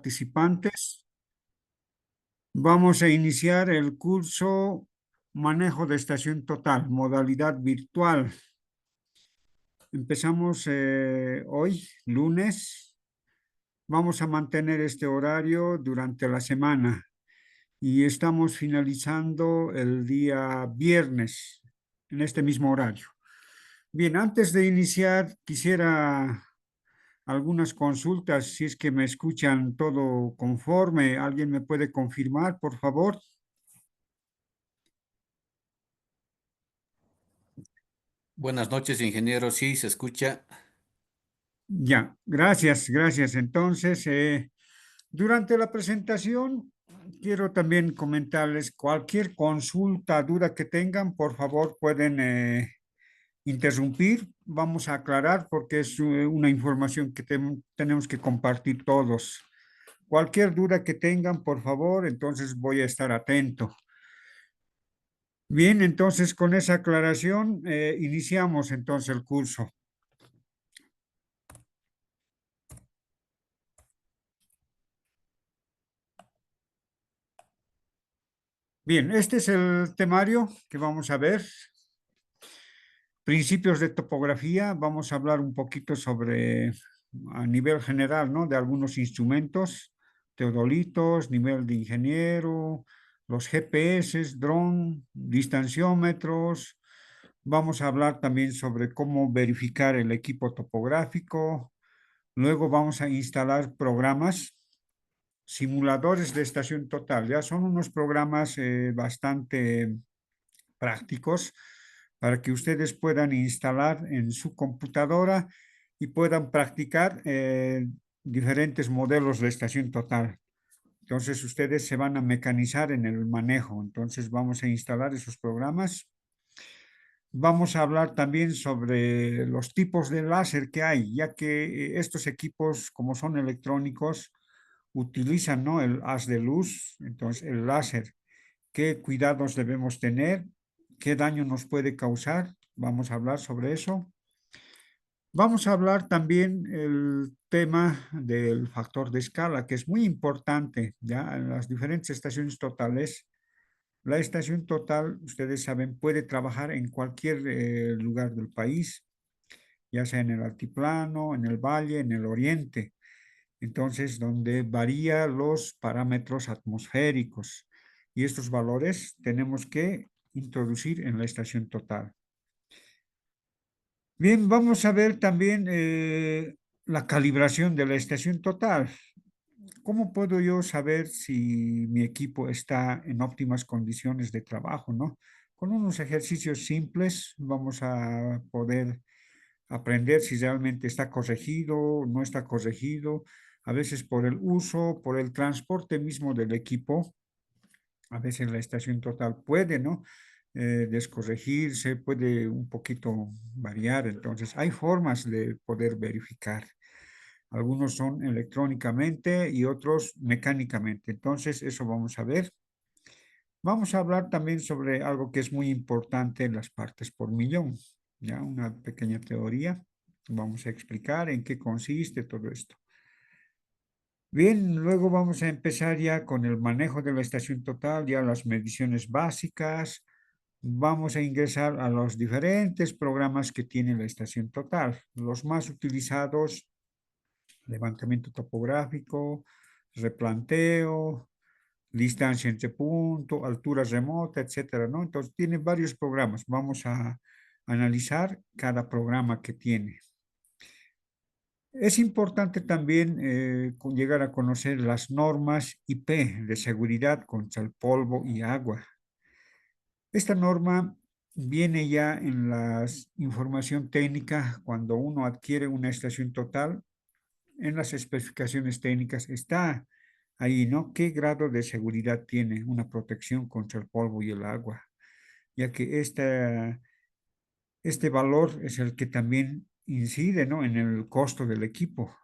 participantes. Vamos a iniciar el curso Manejo de Estación Total, modalidad virtual. Empezamos hoy, lunes. Vamos a mantener este horario durante la semana y estamos finalizando el día viernes en este mismo horario. Bien, antes de iniciar, quisiera algunas consultas, si es que me escuchan todo conforme. ¿Alguien me puede confirmar, por favor? Buenas noches, ingeniero. Sí, se escucha. Ya, gracias, gracias. Entonces, durante la presentación, quiero también comentarles cualquier consulta, duda que tengan, por favor, pueden interrumpir. Vamos a aclarar porque es una información que tenemos que compartir todos. Cualquier duda que tengan, por favor, entonces voy a estar atento. Bien, entonces con esa aclaración, iniciamos entonces el curso. Bien, este es el temario que vamos a ver. Principios de topografía, vamos a hablar un poquito sobre, a nivel general, ¿no? De algunos instrumentos, teodolitos, nivel de ingeniero, los GPS, dron, distanciómetros. Vamos a hablar también sobre cómo verificar el equipo topográfico. Luego vamos a instalar programas, simuladores de estación total. Ya son unos programas bastante prácticos para que ustedes puedan instalar en su computadora y puedan practicar diferentes modelos de estación total. Entonces ustedes se van a mecanizar en el manejo. Entonces vamos a instalar esos programas. Vamos a hablar también sobre los tipos de láser que hay, ya que estos equipos, como son electrónicos, utilizan, ¿no?, el haz de luz, entonces el láser. ¿Qué cuidados debemos tener? ¿Qué daño nos puede causar? Vamos a hablar sobre eso. Vamos a hablar también el tema del factor de escala, que es muy importante, ya en las diferentes estaciones totales. La estación total, ustedes saben, puede trabajar en cualquier lugar del país, ya sea en el altiplano, en el valle, en el oriente. Entonces, donde varía los parámetros atmosféricos. Y estos valores tenemos que introducir en la estación total. Bien, vamos a ver también la calibración de la estación total. ¿Cómo puedo yo saber si mi equipo está en óptimas condiciones de trabajo, no? Con unos ejercicios simples vamos a poder aprender si realmente está corregido, no está corregido, a veces por el uso, por el transporte mismo del equipo, a veces la estación total puede, ¿no? Descorregirse, puede un poquito variar, entonces hay formas de poder verificar. Algunos son electrónicamente y otros mecánicamente. Entonces, eso vamos a ver. Vamos a hablar también sobre algo que es muy importante, las partes por millón. Ya una pequeña teoría. Vamos a explicar en qué consiste todo esto. Bien, luego vamos a empezar ya con el manejo de la estación total, ya las mediciones básicas. Vamos a ingresar a los diferentes programas que tiene la estación total. Los más utilizados: levantamiento topográfico, replanteo, distancia entre punto, altura remota, etcétera, ¿no? Entonces tiene varios programas. Vamos a analizar cada programa que tiene. Es importante también llegar a conocer las normas IP de seguridad contra el polvo y agua. Esta norma viene ya en la información técnica cuando uno adquiere una estación total. En las especificaciones técnicas está ahí, ¿no? ¿Qué grado de seguridad tiene una protección contra el polvo y el agua? Ya que este valor es el que también incide, ¿no?, en el costo del equipo.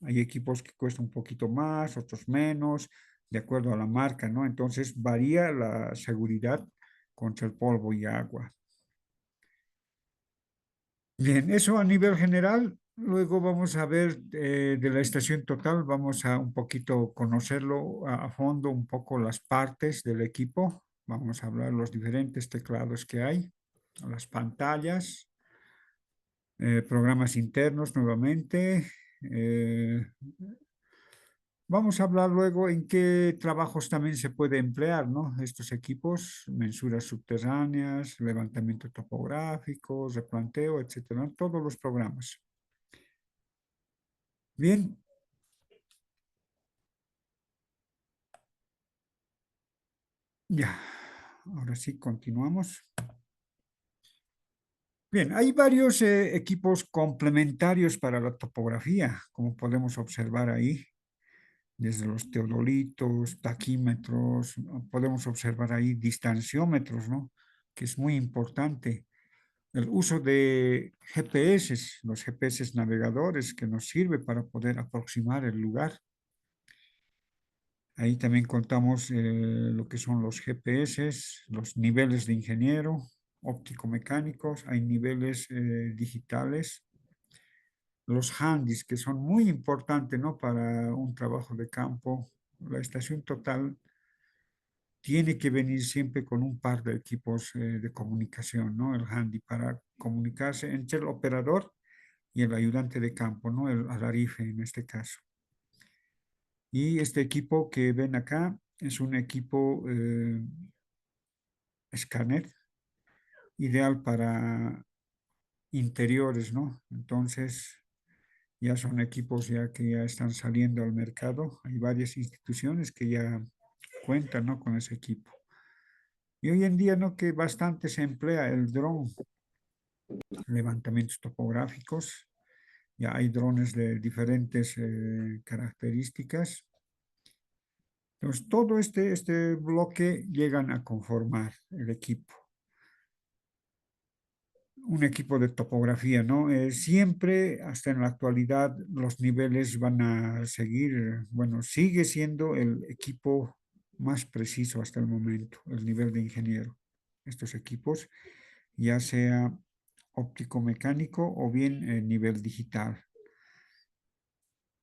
Hay equipos que cuestan un poquito más, otros menos, de acuerdo a la marca, ¿no? Entonces varía la seguridad contra el polvo y agua. Bien, eso a nivel general. Luego vamos a ver de la estación total, vamos a un poquito conocerlo a fondo, un poco las partes del equipo. Vamos a hablar los diferentes teclados que hay, las pantallas, programas internos nuevamente. eh, Vamos a hablar luego en qué trabajos también se puede emplear, ¿no? Estos equipos, mensuras subterráneas, levantamiento topográfico, replanteo, etcétera, todos los programas. Bien, ya, ahora sí continuamos. Bien, hay varios equipos complementarios para la topografía, como podemos observar ahí, desde los teodolitos, taquímetros, ¿no? Podemos observar ahí distanciómetros, ¿no? Que es muy importante. El uso de GPS, los GPS navegadores, que nos sirve para poder aproximar el lugar. Ahí también contamos lo que son los GPS, los niveles de ingeniero, óptico-mecánicos, hay niveles digitales, los handys, que son muy importantes, ¿no? Para un trabajo de campo. La estación total tiene que venir siempre con un par de equipos de comunicación, ¿no? El handy para comunicarse entre el operador y el ayudante de campo, ¿no? El alarife en este caso. Y este equipo que ven acá es un equipo escáner ideal para interiores, ¿no? Entonces, ya son equipos ya que ya están saliendo al mercado. Hay varias instituciones que ya cuentan, ¿no? Con ese equipo. Y hoy en día, ¿no? Que bastante se emplea el dron, levantamientos topográficos. Ya hay drones de diferentes características. Entonces, todo este bloque llegan a conformar el equipo. Un equipo de topografía, ¿no? Siempre, hasta en la actualidad, los niveles van a seguir, bueno, sigue siendo el equipo más preciso hasta el momento, el nivel de ingeniero. Estos equipos, ya sea óptico mecánico o bien nivel digital.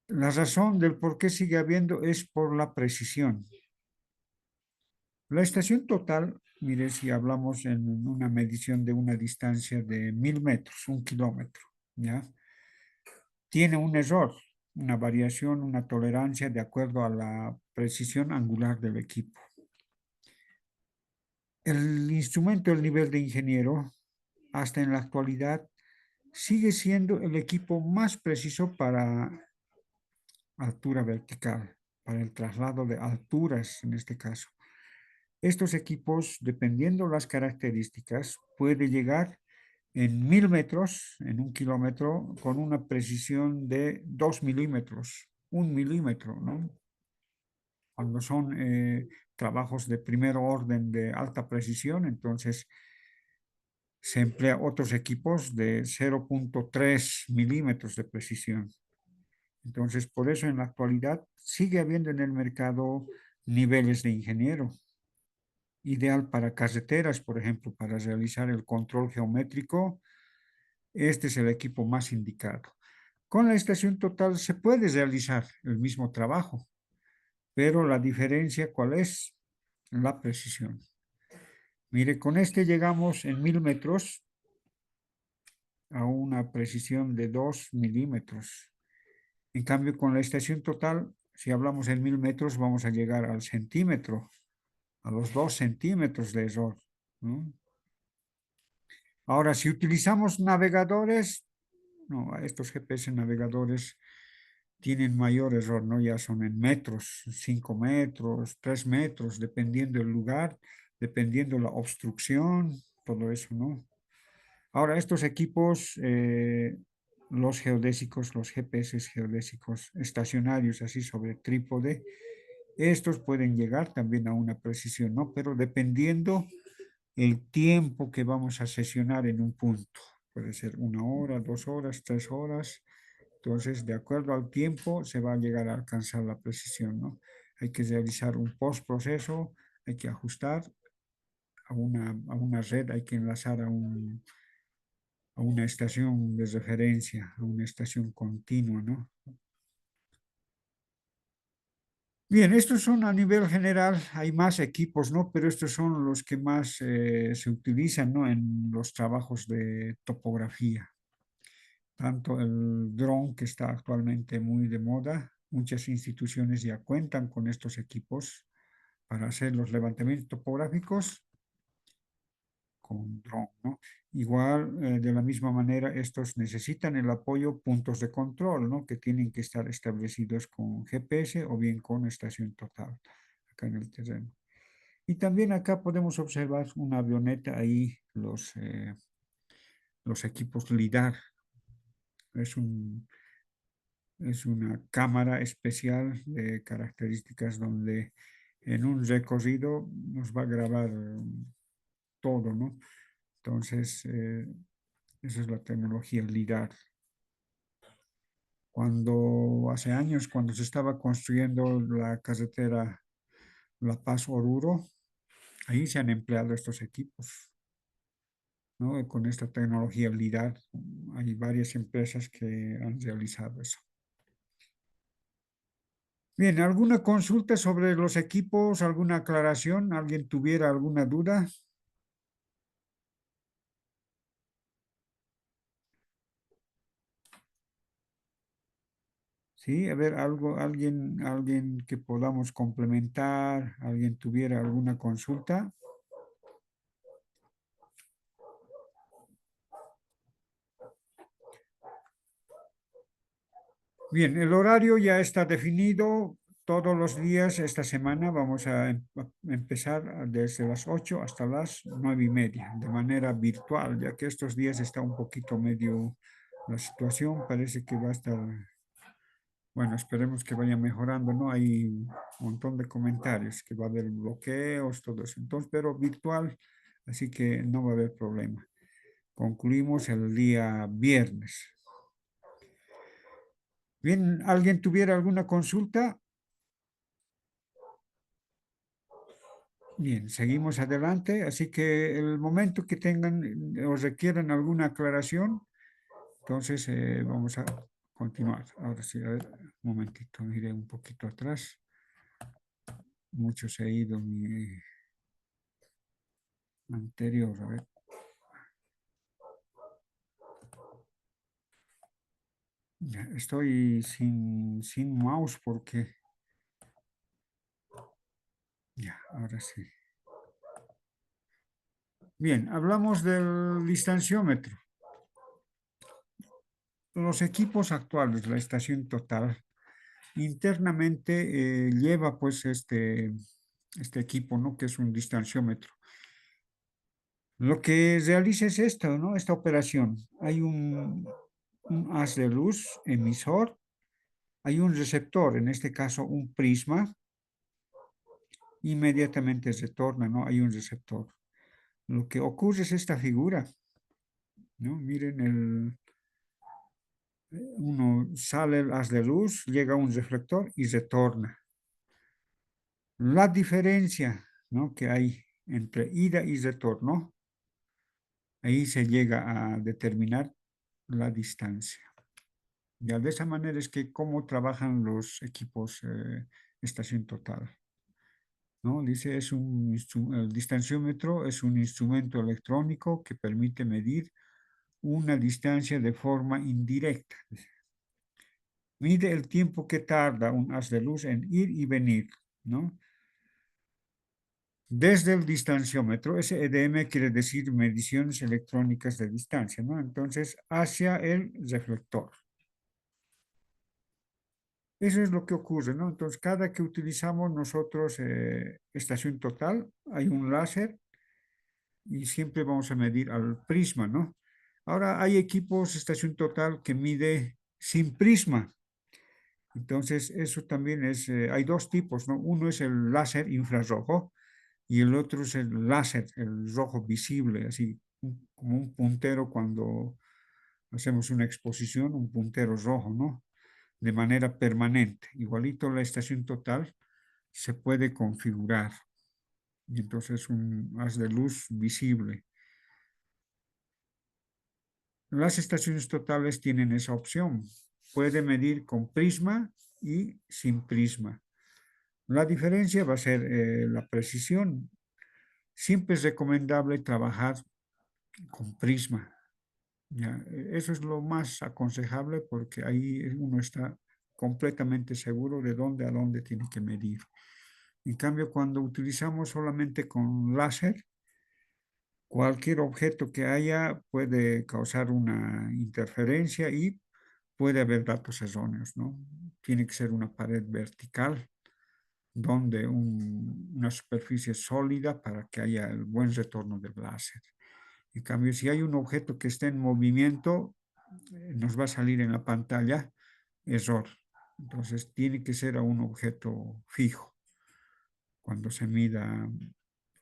La razón del por qué sigue habiendo es por la precisión. La estación total, mire, si hablamos en una medición de una distancia de 1000 metros, 1 kilómetro, ¿ya? Tiene un error, una variación, una tolerancia de acuerdo a la precisión angular del equipo. El instrumento del nivel de ingeniero, hasta en la actualidad, sigue siendo el equipo más preciso para altura vertical, para el traslado de alturas en este caso. Estos equipos, dependiendo las características, puede llegar en 1000 metros, en 1 kilómetro, con una precisión de 2 milímetros, 1 milímetro, ¿no? Cuando son trabajos de primer orden de alta precisión, entonces se emplea otros equipos de 0,3 milímetros de precisión. Entonces, por eso en la actualidad sigue habiendo en el mercado niveles de ingeniero, ideal para carreteras, por ejemplo, para realizar el control geométrico. Este es el equipo más indicado. Con la estación total se puede realizar el mismo trabajo, pero la diferencia, ¿cuál es? La precisión. Mire, con este llegamos en 1000 metros a una precisión de 2 milímetros. En cambio, con la estación total, si hablamos en 1000 metros, vamos a llegar al centímetro, a los 2 centímetros de error, ¿no? Ahora, si utilizamos navegadores, no, estos GPS navegadores tienen mayor error, ¿no? Ya son en metros, 5 metros, 3 metros, dependiendo el lugar, dependiendo la obstrucción, todo eso, ¿no? Ahora, estos equipos, los geodésicos, los GPS geodésicos estacionarios, así sobre trípode, estos pueden llegar también a una precisión, ¿no? Pero dependiendo el tiempo que vamos a sesionar en un punto. Puede ser 1 hora, 2 horas, 3 horas. Entonces, de acuerdo al tiempo, se va a llegar a alcanzar la precisión, ¿no? Hay que realizar un postproceso, hay que ajustar a una red, hay que enlazar a una estación de referencia, a una estación continua, ¿no? Bien, estos son a nivel general, hay más equipos, ¿no? Pero estos son los que más se utilizan, ¿no? En los trabajos de topografía. Tanto el dron, que está actualmente muy de moda, muchas instituciones ya cuentan con estos equipos para hacer los levantamientos topográficos con dron, ¿no? Igual, de la misma manera, estos necesitan el apoyo puntos de control, ¿no? Que tienen que estar establecidos con GPS o bien con estación total acá en el terreno. Y también acá podemos observar una avioneta ahí, los equipos LIDAR. Es un, es una cámara especial de características donde en un recorrido nos va a grabar todo, ¿no? Entonces, esa es la tecnología LIDAR. Cuando hace años, cuando se estaba construyendo la carretera La Paz-Oruro, ahí se han empleado estos equipos, ¿no? Con esta tecnología LIDAR, hay varias empresas que han realizado eso. Bien, ¿alguna consulta sobre los equipos? ¿Alguna aclaración? ¿Alguien tuviera alguna duda? Sí, a ver, alguien que podamos complementar, alguien tuviera alguna consulta. Bien, el horario ya está definido. Todos los días esta semana vamos a empezar desde las 8 hasta las 9:30, de manera virtual, ya que estos días está un poquito medio la situación, parece que va a estar, bueno, esperemos que vaya mejorando, ¿no? Hay un montón de comentarios, que va a haber bloqueos, todo eso. Entonces, pero virtual, así que no va a haber problema. Concluimos el día viernes. Bien, ¿alguien tuviera alguna consulta? Bien, seguimos adelante, así que el momento que tengan o requieran alguna aclaración, entonces vamos a continuar. Ahora sí, a ver, un momentito, iré un poquito atrás. Mucho se ha ido mi anterior, a ver. Ya, estoy sin mouse porque, ya, ahora sí. Bien, hablamos del distanciómetro. Los equipos actuales, la estación total, internamente lleva pues este equipo, ¿no? Que es un distanciómetro. Lo que realiza es esto, ¿no? Esta operación. Hay un haz de luz emisor, hay un receptor, en este caso un prisma, inmediatamente retorna, ¿no? Hay un receptor. Lo que ocurre es esta figura, ¿no? Miren, uno sale el haz de luz, llega a un reflector y retorna. La diferencia, ¿no? Que hay entre ida y retorno, ahí se llega a determinar la distancia. Ya de esa manera es que cómo trabajan los equipos estación total, ¿no? Dice, el distanciómetro es un instrumento electrónico que permite medir una distancia de forma indirecta. Mide el tiempo que tarda un haz de luz en ir y venir, ¿no? Desde el distanciómetro, ese EDM quiere decir mediciones electrónicas de distancia, ¿no? Entonces, hacia el reflector. Eso es lo que ocurre, ¿no? Entonces, cada que utilizamos nosotros estación total, hay un láser y siempre vamos a medir al prisma, ¿no? Ahora hay equipos estación total que mide sin prisma. Entonces, eso también es, hay dos tipos, ¿no? Uno es el láser infrarrojo y el otro es el láser, el rojo visible, así como un puntero cuando hacemos una exposición, un puntero rojo, ¿no? De manera permanente. Igualito la estación total se puede configurar. Y entonces un haz de luz visible. las estaciones totales tienen esa opción. Puede medir con prisma y sin prisma. La diferencia va a ser la precisión. Siempre es recomendable trabajar con prisma. ¿Ya? Eso es lo más aconsejable porque ahí uno está completamente seguro de dónde a dónde tiene que medir. En cambio, cuando utilizamos solamente con láser, cualquier objeto que haya puede causar una interferencia y puede haber datos erróneos, ¿no? Tiene que ser una pared vertical donde una superficie sólida para que haya el buen retorno del láser. En cambio, si hay un objeto que está en movimiento, nos va a salir en la pantalla error. Entonces, tiene que ser a un objeto fijo cuando se mida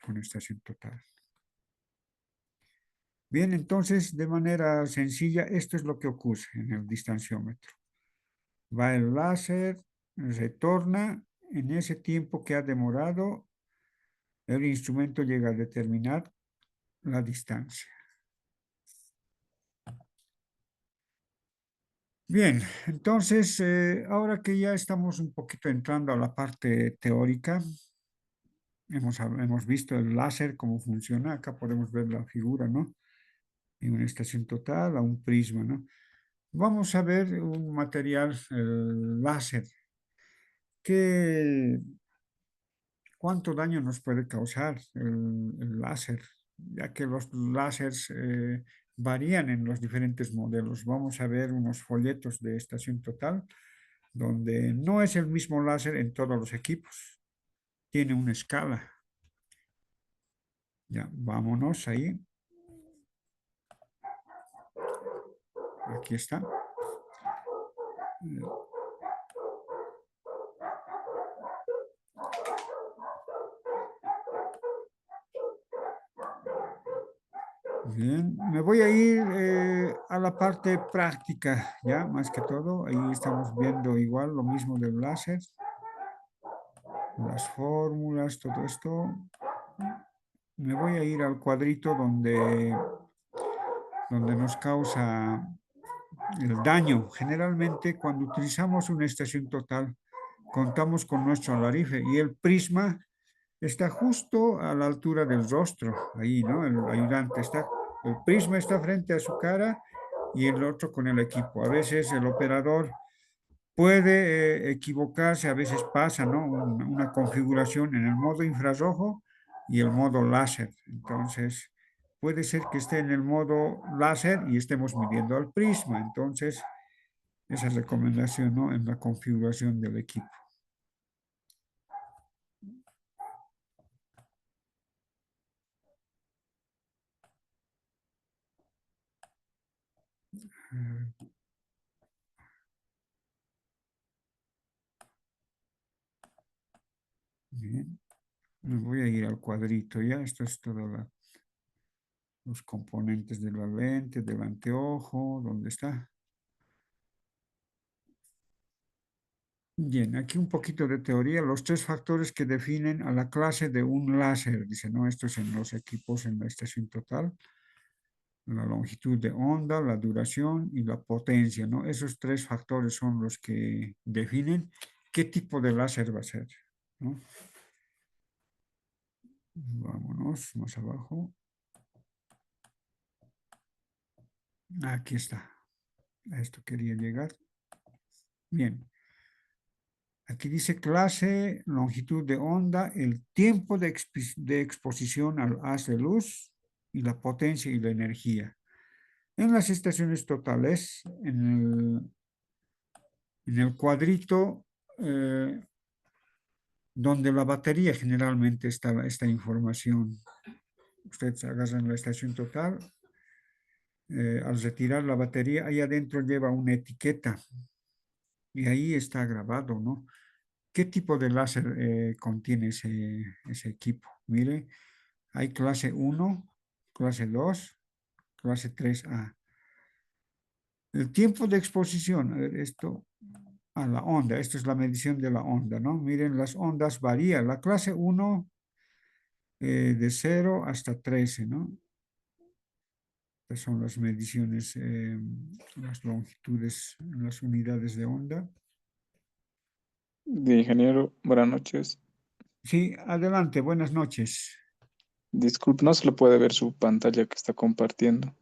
con estación total. Bien, entonces, de manera sencilla, esto es lo que ocurre en el distanciómetro. Va el láser, retorna, en ese tiempo que ha demorado, el instrumento llega a determinar la distancia. Bien, entonces, ahora que ya estamos un poquito entrando a la parte teórica, hemos visto el láser, cómo funciona. Acá podemos ver la figura, ¿no? En una estación total, a un prisma, ¿no? Vamos a ver un material, el láser. ¿Qué, ¿Cuánto daño nos puede causar el láser? Ya que los láseres varían en los diferentes modelos. Vamos a ver unos folletos de estación total, donde no es el mismo láser en todos los equipos. Tiene una escala. Ya, vámonos ahí. Aquí está. Bien, me voy a ir a la parte práctica, ya, más que todo. Ahí estamos viendo igual lo mismo del láser, las fórmulas, todo esto. Me voy a ir al cuadrito donde nos causa el daño. Generalmente, cuando utilizamos una estación total, contamos con nuestro alarife y el prisma está justo a la altura del rostro, ahí, ¿no? El ayudante está, el prisma está frente a su cara y el otro con el equipo. A veces el operador puede equivocarse, a veces pasa, ¿no? Una configuración en el modo infrarrojo y el modo láser. Entonces, puede ser que esté en el modo láser y estemos midiendo al prisma. Entonces, esa es recomendación, ¿no? En la configuración del equipo. Bien. Me voy a ir al cuadrito ya. Esto es todo los componentes de la lente, del anteojo, ¿dónde está? Bien, aquí un poquito de teoría. Los tres factores que definen a la clase de un láser, dice, ¿no? Esto es en los equipos en la estación total. La longitud de onda, la duración y la potencia, ¿no? Esos tres factores son los que definen qué tipo de láser va a ser, ¿no? Vámonos más abajo. Aquí está. A esto quería llegar. Bien. Aquí dice clase, longitud de onda, el tiempo de exposición al haz de luz y la potencia y la energía. En las estaciones totales, en el cuadrito donde la batería generalmente está esta información. Ustedes agarran la estación total, al retirar la batería, ahí adentro lleva una etiqueta y ahí está grabado, ¿no? ¿Qué tipo de láser contiene ese equipo? Mire, hay clase 1, clase 2, clase 3A. El tiempo de exposición, a ver, esto a la onda, esto es la medición de la onda, ¿no? Miren, las ondas varían. La clase 1 de 0 hasta 13, ¿no? Estas son las mediciones, las longitudes, las unidades de onda. De ingeniero, buenas noches. Sí, adelante, buenas noches. Disculpe, no se le puede ver su pantalla que está compartiendo.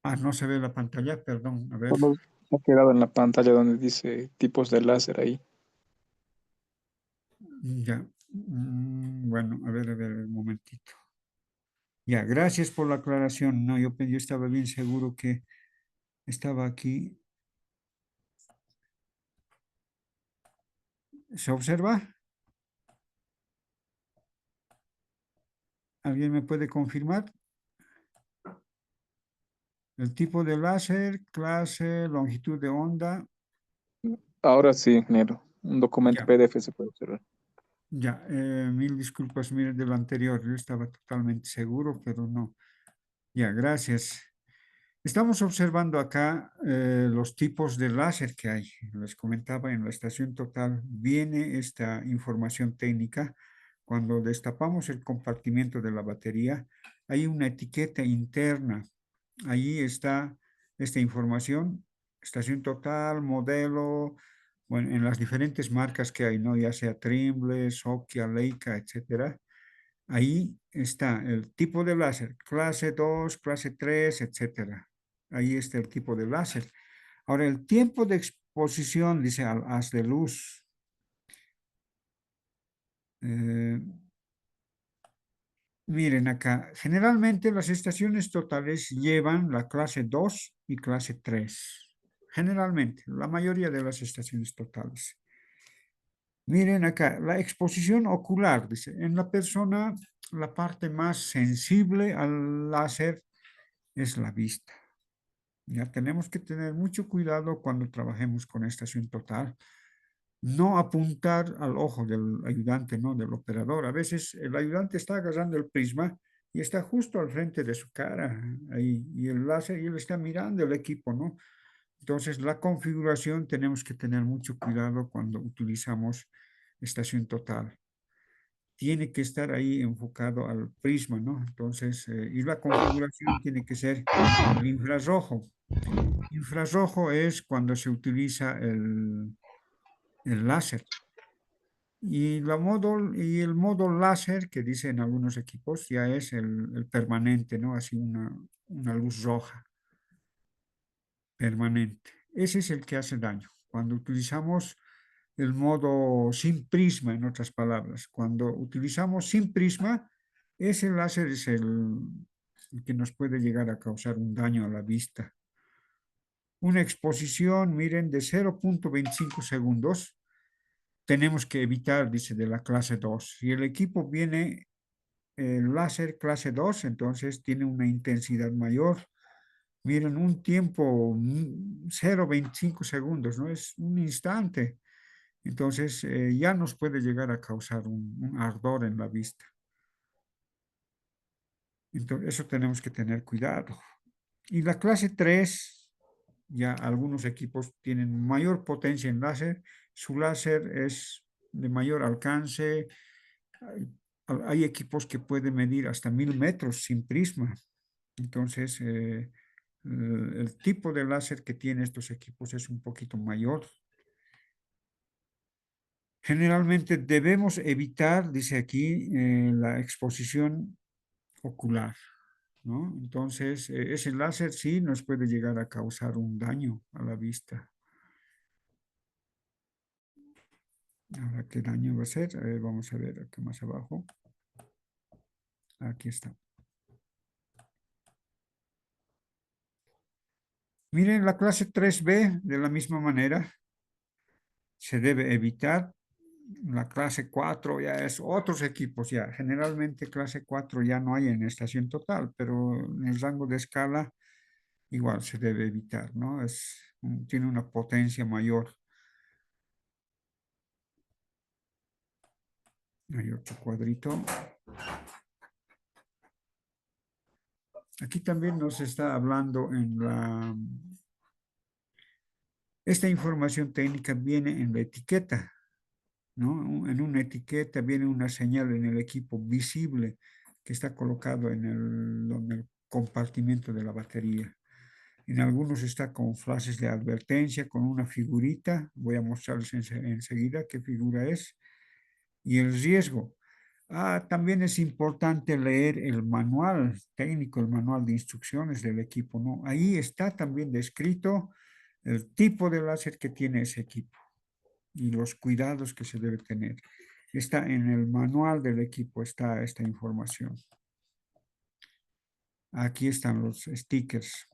Ah, no se ve la pantalla, perdón. A ver, Solo se ha quedado en la pantalla donde dice tipos de láser ahí. ya. Bueno, a ver, un momentito. Ya, gracias por la aclaración. No, yo estaba bien seguro que estaba aquí. ¿Se observa? ¿Alguien me puede confirmar? El tipo de láser, clase, longitud de onda. Ahora sí, ingeniero. Un documento Ya, PDF se puede observar. ya. Mil disculpas, mire, de lo anterior. Yo estaba totalmente seguro, pero no. Ya, gracias. Estamos observando acá los tipos de láser que hay. Les comentaba, en la estación total viene esta información técnica. Cuando destapamos el compartimiento de la batería, hay una etiqueta interna. Ahí está esta información, estación total, modelo, bueno, en las diferentes marcas que hay, ¿no? Ya sea Trimble, Nokia, Leica, etcétera. Ahí está el tipo de láser, clase 2, clase 3, etcétera. Ahí está el tipo de láser. Ahora, el tiempo de exposición, dice al haz de luz. Eh, Miren acá, generalmente las estaciones totales llevan la clase 2 y clase 3. Generalmente, la mayoría de las estaciones totales. Miren acá, la exposición ocular, dice, en la persona, la parte más sensible al láser es la vista. Ya tenemos que tener mucho cuidado cuando trabajemos con estación total. No apuntar al ojo del ayudante, no del operador. A veces el ayudante está agarrando el prisma y está justo al frente de su cara ahí, y el láser, y él está mirando el equipo, ¿no? Entonces, la configuración tenemos que tener mucho cuidado cuando utilizamos estación total. Tiene que estar ahí enfocado al prisma, ¿no? Entonces, y la configuración tiene que ser el infrarrojo. Infrarrojo es cuando se utiliza el láser. Y el modo láser que dicen algunos equipos ya es el permanente, ¿no? Así una luz roja permanente. Ese es el que hace daño. Cuando utilizamos el modo sin prisma, en otras palabras, cuando utilizamos sin prisma, ese láser es el que nos puede llegar a causar un daño a la vista. Una exposición, miren, de 0,25 segundos tenemos que evitar, dice, de la clase 2. Si el equipo viene el láser clase 2, entonces tiene una intensidad mayor. Miren, un tiempo 0,25 segundos, ¿no? Es un instante. Entonces ya nos puede llegar a causar un ardor en la vista. Entonces, eso tenemos que tener cuidado. Y la clase 3, ya algunos equipos tienen mayor potencia en láser. Su láser es de mayor alcance. Hay, hay equipos que pueden medir hasta 1000 metros sin prisma. Entonces, el tipo de láser que tienen estos equipos es un poquito mayor. Generalmente debemos evitar, dice aquí, la exposición ocular, ¿no? Entonces, ese láser sí nos puede llegar a causar un daño a la vista. Ahora, ¿qué daño va a ser? A ver, vamos a ver aquí más abajo. Aquí está. Miren, la clase 3B, de la misma manera, se debe evitar. La clase 4 ya es otros equipos, ya. Generalmente clase 4 ya no hay en estación total, pero en el rango de escala igual se debe evitar, ¿no? Tiene una potencia mayor. Hay otro cuadrito. Aquí también nos está hablando esta información técnica viene en la etiqueta, ¿no? En una etiqueta viene una señal en el equipo visible que está colocado donde compartimento de la batería. En algunos está con frases de advertencia, con una figurita. Voy a mostrarles enseguida qué figura es. Y el riesgo. También es importante leer el manual técnico, el manual de instrucciones del equipo, ¿no? Ahí está también descrito el tipo de láser que tiene ese equipo y los cuidados que se debe tener. Está en el manual del equipo, está esta información. Aquí están los stickers.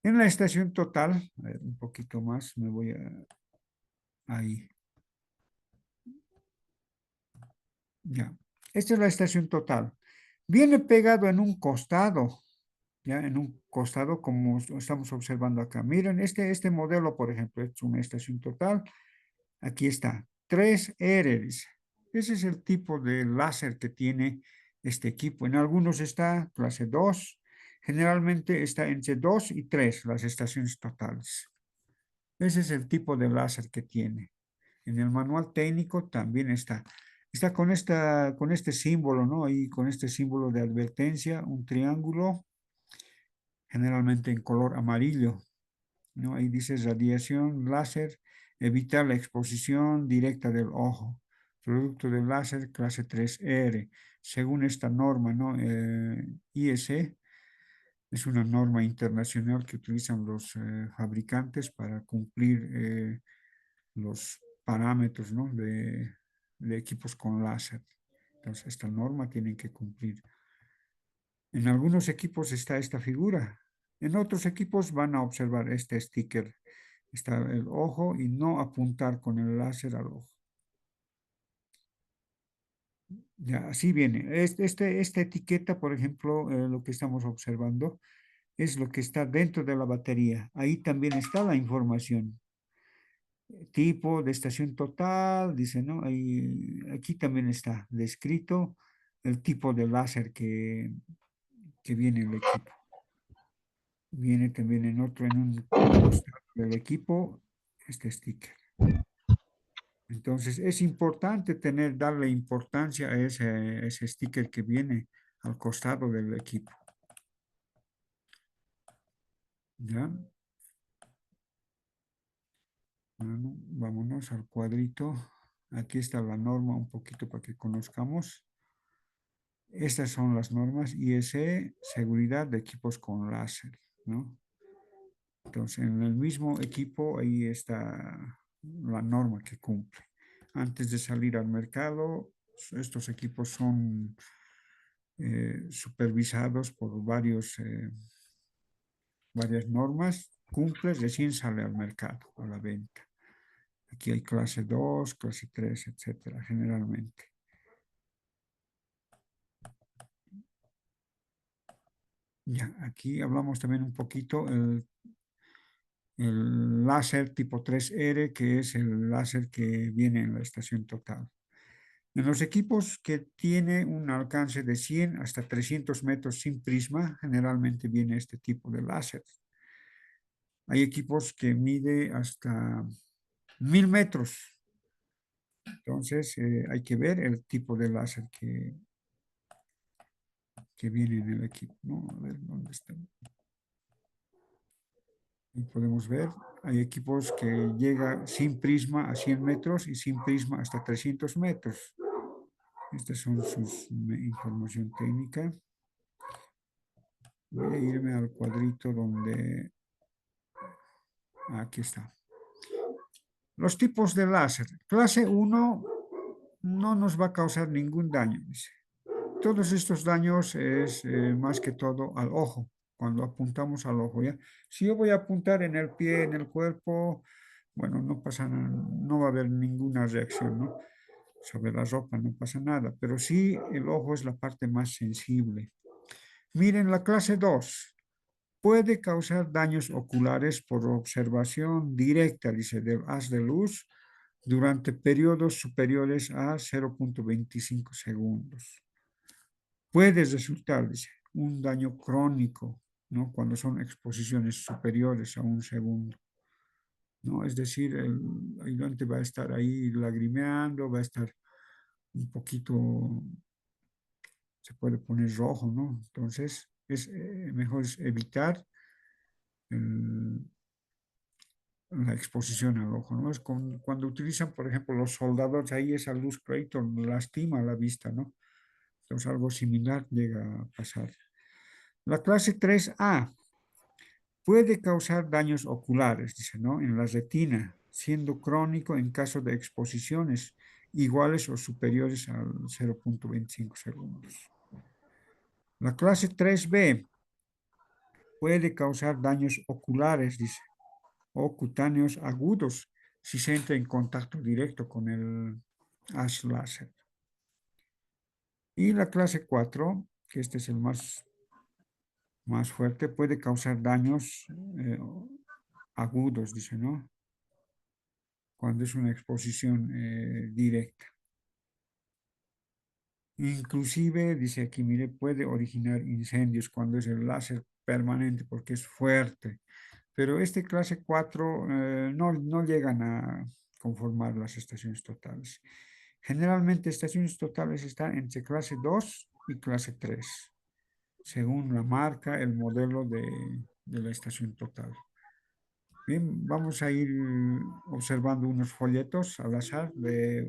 En la estación total, a ver, un poquito más, me voy ahí. Ya. Esta es la estación total. Viene pegado en un costado, ya en un costado como estamos observando acá. Miren, este modelo, por ejemplo, es una estación total. Aquí está, 3R, dice. Ese es el tipo de láser que tiene este equipo. En algunos está clase 2, generalmente está entre 2 y 3 las estaciones totales. Ese es el tipo de láser que tiene. En el manual técnico también está. Está con este símbolo, ¿no? Ahí con este símbolo de advertencia, un triángulo, generalmente en color amarillo, ¿no? Ahí dice radiación láser, evitar la exposición directa del ojo. Producto de láser clase 3R, según esta norma, ¿no? IEC es una norma internacional que utilizan los fabricantes para cumplir los parámetros, ¿no? de equipos con láser. Entonces, esta norma tienen que cumplir. En algunos equipos está esta figura. En otros equipos van a observar este sticker. Está el ojo y no apuntar con el láser al ojo. Ya, así viene. Esta etiqueta, por ejemplo, lo que estamos observando, es lo que está dentro de la batería. Ahí también está la información. Tipo de estación total, dice, ¿no? Ahí, aquí también está descrito el tipo de láser que viene en el equipo. Viene también en otro, en un costado del equipo, este sticker. Entonces, es importante darle importancia a ese sticker que viene al costado del equipo. ¿Ya? Bueno, vámonos al cuadrito. Aquí está la norma un poquito para que conozcamos. Estas son las normas IEC, seguridad de equipos con láser, ¿no? Entonces, en el mismo equipo, ahí está la norma que cumple. Antes de salir al mercado, estos equipos son supervisados por varias normas, cumple, recién sale al mercado, a la venta. Aquí hay clase 2, clase 3, etcétera, generalmente. Ya, aquí hablamos también un poquito el láser tipo 3R, que es el láser que viene en la estación total. En los equipos que tiene un alcance de 100 hasta 300 metros sin prisma, generalmente viene este tipo de láser. Hay equipos que mide hasta 1000 metros. Entonces, hay que ver el tipo de láser que viene en el equipo, ¿no? A ver, ¿dónde está? Y podemos ver, hay equipos que llega sin prisma a 100 metros y sin prisma hasta 300 metros. Estas son sus información técnica. Voy a irme al cuadrito donde... Aquí está. Los tipos de láser. Clase 1 no nos va a causar ningún daño, dice. Todos estos daños es más que todo al ojo, cuando apuntamos al ojo, ¿ya? Si yo voy a apuntar en el pie, en el cuerpo, bueno, no pasa nada, no va a haber ninguna reacción, ¿no? Sobre la ropa no pasa nada, pero sí el ojo es la parte más sensible. Miren la clase 2. Puede causar daños oculares por observación directa, dice, del haz de luz durante periodos superiores a 0.25 segundos. Puede resultar, dice, un daño crónico, ¿no? Cuando son exposiciones superiores a un segundo, ¿no? Es decir, el ayudante va a estar ahí lagrimeando, va a estar un poquito, se puede poner rojo, ¿no? Entonces, mejor es evitar la exposición al ojo, ¿no? Es cuando utilizan, por ejemplo, los soldadores, ahí esa luz clarito lastima la vista, ¿no? Entonces algo similar llega a pasar. La clase 3A puede causar daños oculares, dice, ¿no? En la retina, siendo crónico en caso de exposiciones iguales o superiores al 0,25 segundos. La clase 3B puede causar daños oculares, dice, o cutáneos agudos si se entra en contacto directo con el haz láser. Y la clase 4, que este es el más fuerte, puede causar daños agudos, dice, ¿no? Cuando es una exposición directa. Inclusive, dice aquí, mire, puede originar incendios cuando es el láser permanente porque es fuerte. Pero este clase 4 no llegan a conformar las estaciones totales. Generalmente estaciones totales están entre clase 2 y clase 3, según la marca, el modelo de la estación total. Bien, vamos a ir observando unos folletos al azar de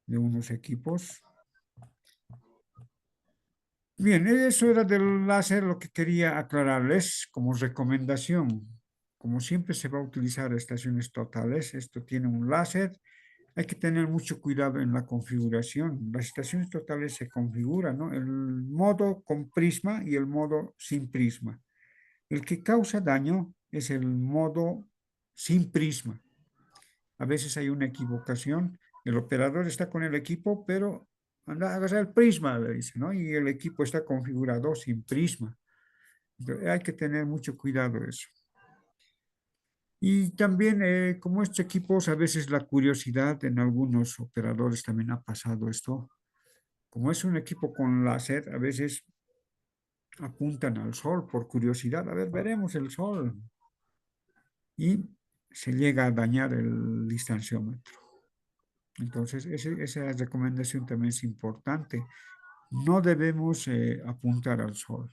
unos equipos. Bien, eso era del láser lo que quería aclararles como recomendación. Como siempre se va a utilizar estaciones totales, esto tiene un láser, hay que tener mucho cuidado en la configuración. Las estaciones totales se configuran, ¿no? El modo con prisma y el modo sin prisma. El que causa daño es el modo sin prisma. A veces hay una equivocación, el operador está con el equipo, pero anda a agarrar el prisma, le dice, ¿no? Y el equipo está configurado sin prisma. Entonces, hay que tener mucho cuidado de eso. Y también, como estos equipos, a veces la curiosidad en algunos operadores también ha pasado esto. Como es un equipo con láser, a veces apuntan al sol por curiosidad. A ver, veremos el sol. Y se llega a dañar el distanciómetro. Entonces, esa recomendación también es importante. No debemos apuntar al sol.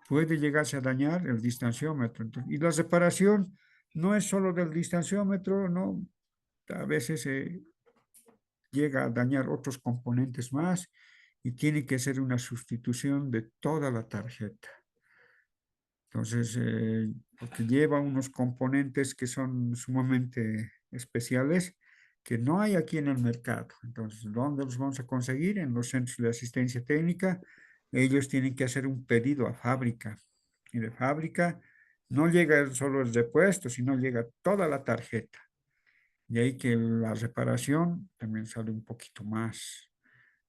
Puede llegarse a dañar el distanciómetro. Entonces, y la reparación no es solo del distanciómetro, no. A veces llega a dañar otros componentes más y tiene que ser una sustitución de toda la tarjeta. Entonces, porque lleva unos componentes que son sumamente especiales que no hay aquí en el mercado. Entonces, ¿dónde los vamos a conseguir? En los centros de asistencia técnica. Ellos tienen que hacer un pedido a fábrica. Y de fábrica no llega solo el repuesto, sino llega toda la tarjeta. Y ahí que la reparación también sale un poquito más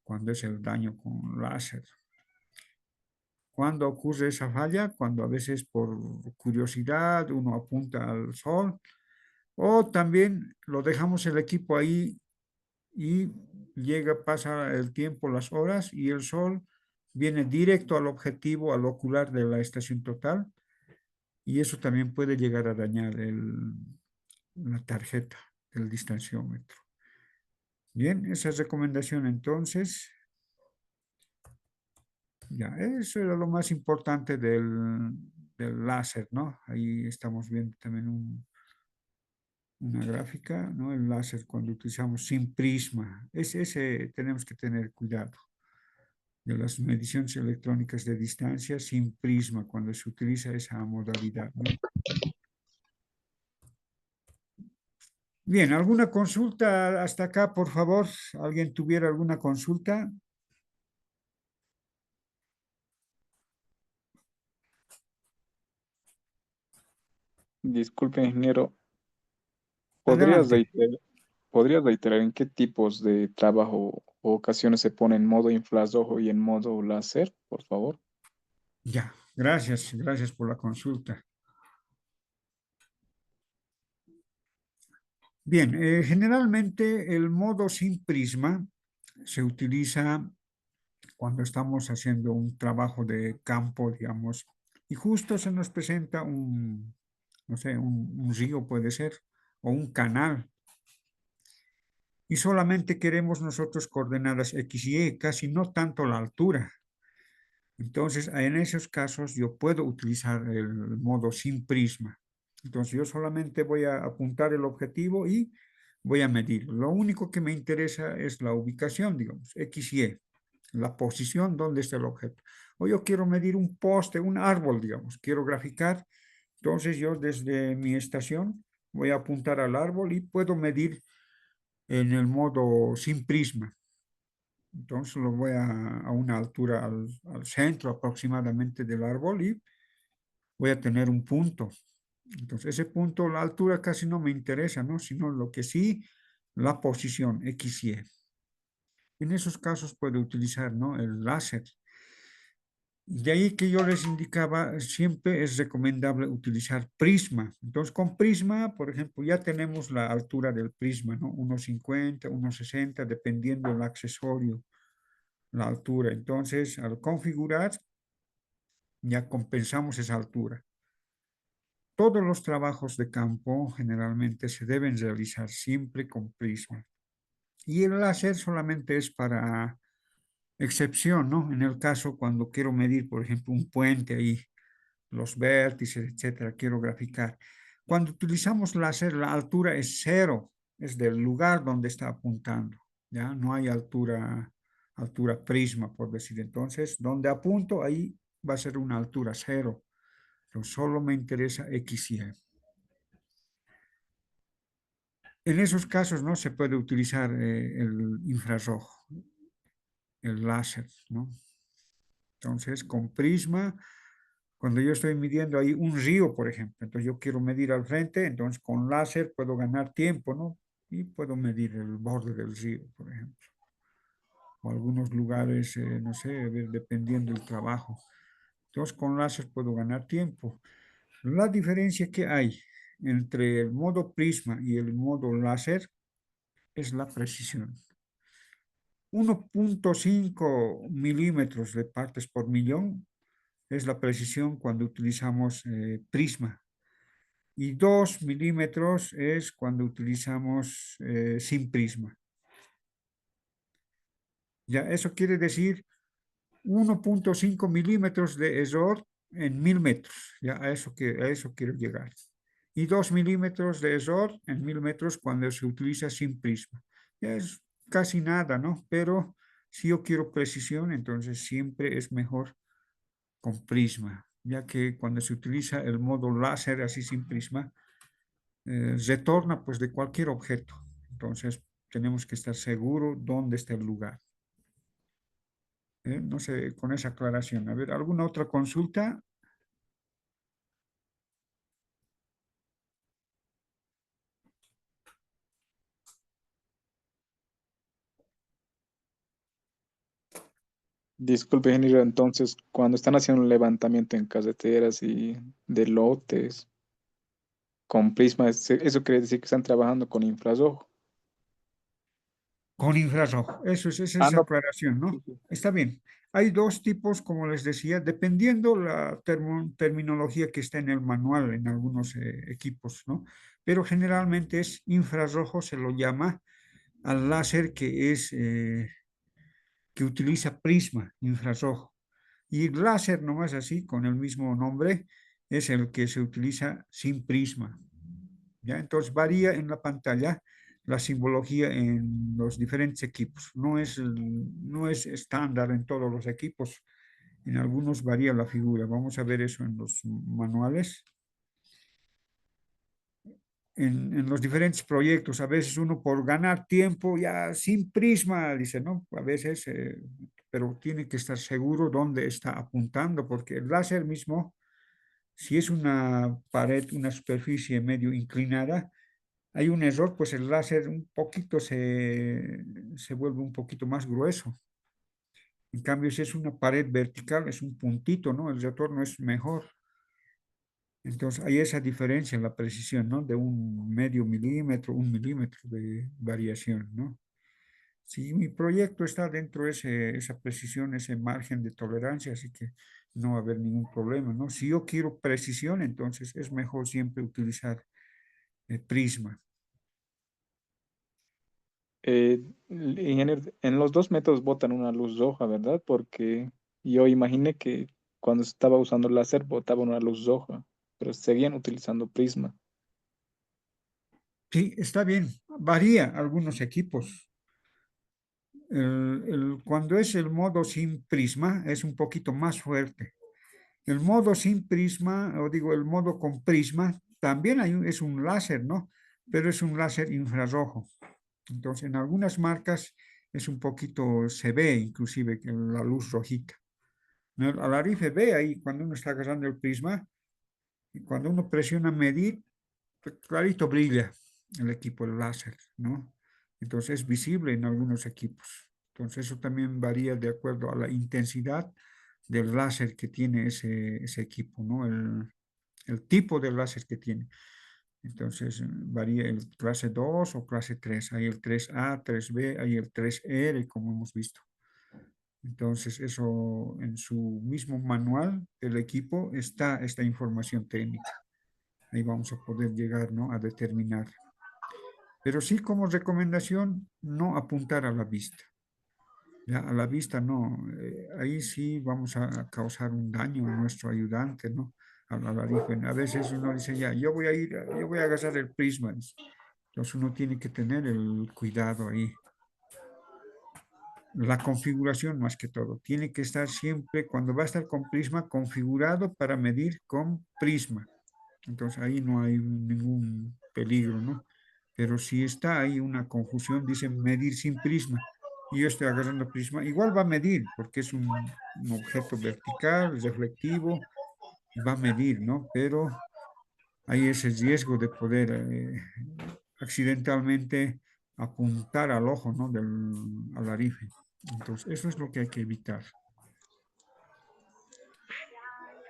cuando es el daño con láser. ¿Cuándo ocurre esa falla? Cuando a veces por curiosidad uno apunta al sol o también lo dejamos el equipo ahí y pasa el tiempo, las horas y el sol viene directo al objetivo, al ocular de la estación total y eso también puede llegar a dañar la tarjeta del distanciómetro. Bien, esa es recomendación entonces. Ya, eso era lo más importante del láser, ¿no? Ahí estamos viendo también una gráfica, ¿no? El láser cuando utilizamos sin prisma. Ese tenemos que tener cuidado de las mediciones electrónicas de distancia sin prisma cuando se utiliza esa modalidad, ¿no? Bien, ¿alguna consulta hasta acá, por favor? ¿Alguien tuviera alguna consulta? Disculpe, ingeniero, ¿podrías Adelante. reiterar, ¿podrías reiterar en qué tipos de trabajo o ocasiones se pone en modo infrarrojo y en modo láser, por favor? Ya, gracias por la consulta. Bien, generalmente el modo sin prisma se utiliza cuando estamos haciendo un trabajo de campo, digamos, y justo se nos presenta no sé, un río puede ser, o un canal, y solamente queremos nosotros coordenadas X y Y, casi no tanto la altura. Entonces, en esos casos yo puedo utilizar el modo sin prisma. Entonces, yo solamente voy a apuntar el objetivo y voy a medir. Lo único que me interesa es la ubicación, digamos, X y Y, la posición donde está el objeto. O yo quiero medir un poste, un árbol, digamos, quiero graficar. Entonces, yo desde mi estación voy a apuntar al árbol y puedo medir en el modo sin prisma. Entonces lo voy a una altura al centro aproximadamente del árbol y voy a tener un punto. Entonces ese punto, la altura casi no me interesa, ¿no? Sino lo que sí, la posición X, Y. En esos casos puedo utilizar, ¿no? El láser. De ahí que yo les indicaba, siempre es recomendable utilizar prisma. Entonces, con prisma, por ejemplo, ya tenemos la altura del prisma, ¿no? 1,50, 1,60, dependiendo del accesorio, la altura. Entonces, al configurar, ya compensamos esa altura. Todos los trabajos de campo generalmente se deben realizar siempre con prisma. Y el láser solamente es para excepción, ¿no? En el caso cuando quiero medir, por ejemplo, un puente ahí, los vértices, etcétera, quiero graficar. Cuando utilizamos láser, la altura es cero, es del lugar donde está apuntando, ¿ya? No hay altura prisma, por decir. Entonces, donde apunto, ahí va a ser una altura cero. Pero solo me interesa X y Y. En esos casos no se puede utilizar el infrarrojo, el láser, ¿no? Entonces, con prisma, cuando yo estoy midiendo ahí un río, por ejemplo, entonces yo quiero medir al frente, entonces con láser puedo ganar tiempo, ¿no? Y puedo medir el borde del río, por ejemplo. O algunos lugares, no sé, dependiendo del trabajo. Entonces, con láser puedo ganar tiempo. La diferencia que hay entre el modo prisma y el modo láser es la precisión. 1,5 milímetros de partes por millón es la precisión cuando utilizamos prisma. Y 2 milímetros es cuando utilizamos sin prisma. Ya, eso quiere decir 1,5 milímetros de error en 1.000 metros. Ya, a eso quiero llegar. Y 2 milímetros de error en 1.000 metros cuando se utiliza sin prisma. Ya es casi nada, ¿no? Pero si yo quiero precisión, entonces siempre es mejor con prisma, ya que cuando se utiliza el modo láser así sin prisma, retorna pues de cualquier objeto. Entonces tenemos que estar seguros dónde está el lugar. No sé, con esa aclaración. A ver, ¿alguna otra consulta? Disculpe, ingeniero, entonces, cuando están haciendo un levantamiento en carreteras y de lotes con prisma, eso quiere decir que están trabajando con infrarrojo. Con infrarrojo. Esa Ah, es no. aclaración, Sí, ¿no? sí. Está bien. Hay dos tipos, como les decía, dependiendo la terminología que está en el manual en algunos equipos, ¿no? Pero generalmente es infrarrojo, se lo llama al láser que utiliza prisma infrarrojo. Y láser, nomás así, con el mismo nombre, es el que se utiliza sin prisma. ¿Ya? Entonces varía en la pantalla la simbología en los diferentes equipos. No es estándar en todos los equipos. En algunos varía la figura. Vamos a ver eso en los manuales. En los diferentes proyectos, a veces uno por ganar tiempo ya sin prisma, dice, ¿no? A veces, pero tiene que estar seguro dónde está apuntando, porque el láser mismo, si es una pared, una superficie medio inclinada, hay un error, pues el láser un poquito se vuelve un poquito más grueso. En cambio, si es una pared vertical, es un puntito, ¿no? El retorno es mejor. Entonces, hay esa diferencia en la precisión, ¿no? De un medio milímetro, 1 milímetro de variación, ¿no? Si mi proyecto está dentro de esa precisión, ese margen de tolerancia, así que no va a haber ningún problema, ¿no? Si yo quiero precisión, entonces es mejor siempre utilizar prisma. Ingeniero, en los dos métodos botan una luz roja, ¿verdad? Porque Y yo imaginé que cuando estaba usando láser botaba una luz roja, pero seguían utilizando prisma. Sí, está bien. Varía algunos equipos. Cuando es el modo sin prisma, es un poquito más fuerte. El modo sin prisma, o digo, el modo con prisma, también es un láser, ¿no? Pero es un láser infrarrojo. Entonces, en algunas marcas es un poquito, se ve inclusive la luz rojita. ¿No? Al Arife ve ahí cuando uno está agarrando el prisma y cuando uno presiona medir, pues, clarito brilla el equipo, el láser, ¿no? Entonces es visible en algunos equipos. Entonces eso también varía de acuerdo a la intensidad del láser que tiene ese equipo, ¿no? El tipo de láser que tiene. Entonces varía el clase 2 o clase 3. Hay el 3A, 3B, hay el 3R, como hemos visto. Entonces, eso en su mismo manual del equipo está esta información técnica. Ahí vamos a poder llegar, ¿no? A determinar. Pero sí como recomendación, no apuntar a la vista. Ya, a la vista no. Ahí sí vamos a causar un daño a nuestro ayudante, ¿no? A la rifa. A veces uno dice, ya, yo voy a agarrar el prisma. Entonces uno tiene que tener el cuidado ahí. La configuración más que todo. Tiene que estar siempre, cuando va a estar con prisma, configurado para medir con prisma. Entonces ahí no hay ningún peligro, ¿no? Pero si está ahí una confusión, dice medir sin prisma, y yo estoy agarrando prisma, igual va a medir, porque es un objeto vertical, reflectivo, va a medir, ¿no? Pero hay ese riesgo de poder accidentalmente apuntar al ojo, ¿no? Al arife. Entonces, eso es lo que hay que evitar.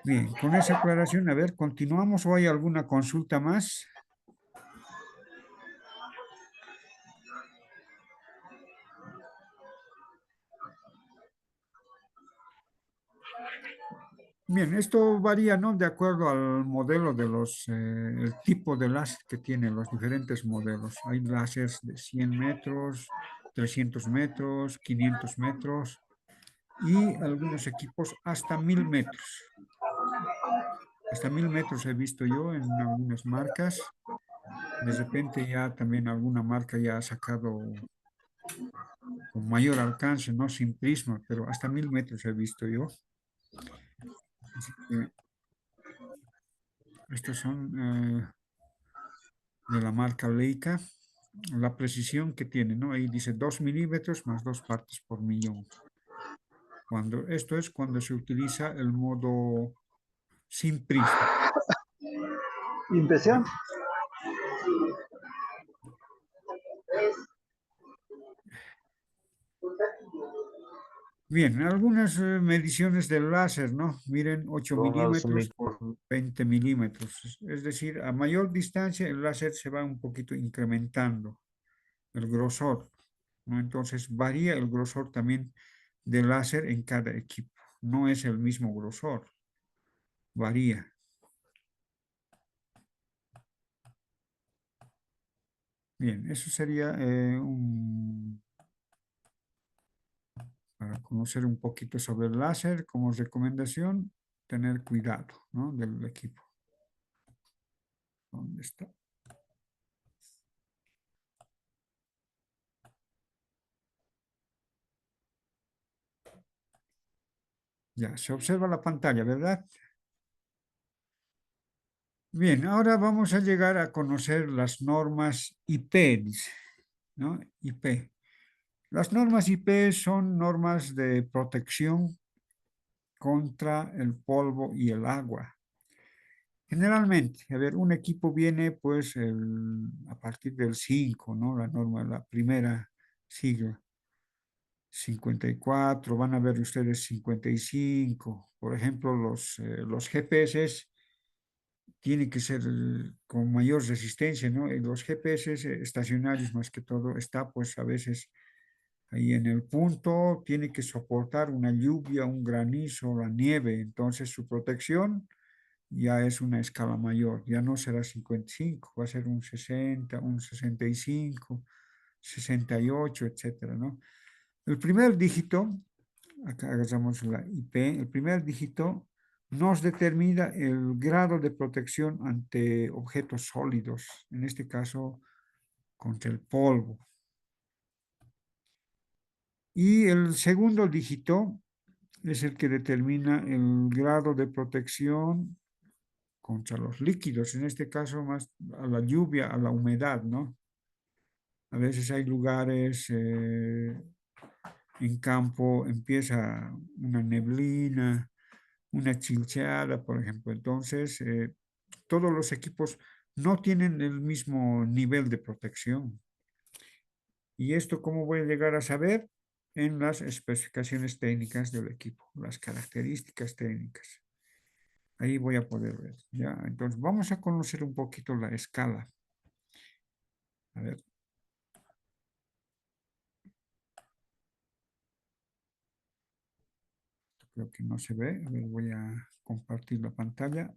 Bien, con esa aclaración, a ver, ¿continuamos o hay alguna consulta más? Bien, esto varía, ¿no? De acuerdo al modelo el tipo de láser que tienen los diferentes modelos. Hay láseres de 100 metros, 300 metros, 500 metros y algunos equipos hasta 1000 metros. Hasta 1000 metros he visto yo en algunas marcas. De repente ya también alguna marca ya ha sacado con mayor alcance, no sin prisma, pero hasta 1000 metros he visto yo. Así que estos son de la marca Leica. La precisión que tiene, ¿no? Ahí dice 2 milímetros más 2 partes por millón. Esto es cuando se utiliza el modo sin prisma. Impresión. Bien, algunas mediciones del láser, ¿no? Miren, 8 milímetros por 20 milímetros. Es decir, a mayor distancia el láser se va un poquito incrementando el grosor, ¿no? Entonces varía el grosor también del láser en cada equipo. No es el mismo grosor, varía. Bien, eso sería para conocer un poquito sobre el láser como recomendación, tener cuidado, ¿no? Del equipo. ¿Dónde está? Ya, se observa la pantalla, ¿verdad? Bien, ahora vamos a llegar a conocer las normas IP, dice, ¿no? IP. Las normas IP son normas de protección contra el polvo y el agua. Generalmente, a ver, un equipo viene pues a partir del 5, ¿no? La norma, la primera sigla. 54, van a ver ustedes 55. Por ejemplo, los GPS tienen que ser con mayor resistencia, ¿no? Y los GPS estacionarios más que todo está pues a veces ahí en el punto, tiene que soportar una lluvia, un granizo, la nieve, entonces su protección ya es una escala mayor, ya no será 55, va a ser un 60, un 65, 68, etcétera, ¿no? El primer dígito acá agarramos la IP, el primer dígito nos determina el grado de protección ante objetos sólidos, en este caso contra el polvo. Y el segundo dígito es el que determina el grado de protección contra los líquidos, en este caso más a la lluvia, a la humedad, ¿no? A veces hay lugares en campo, empieza una neblina, una chincheada, por ejemplo. Entonces, todos los equipos no tienen el mismo nivel de protección. ¿Y esto cómo voy a llegar a saber? En las especificaciones técnicas del equipo, las características técnicas. Ahí voy a poder ver, ¿ya? Entonces, vamos a conocer un poquito la escala. A ver. Creo que no se ve. A ver, voy a compartir la pantalla.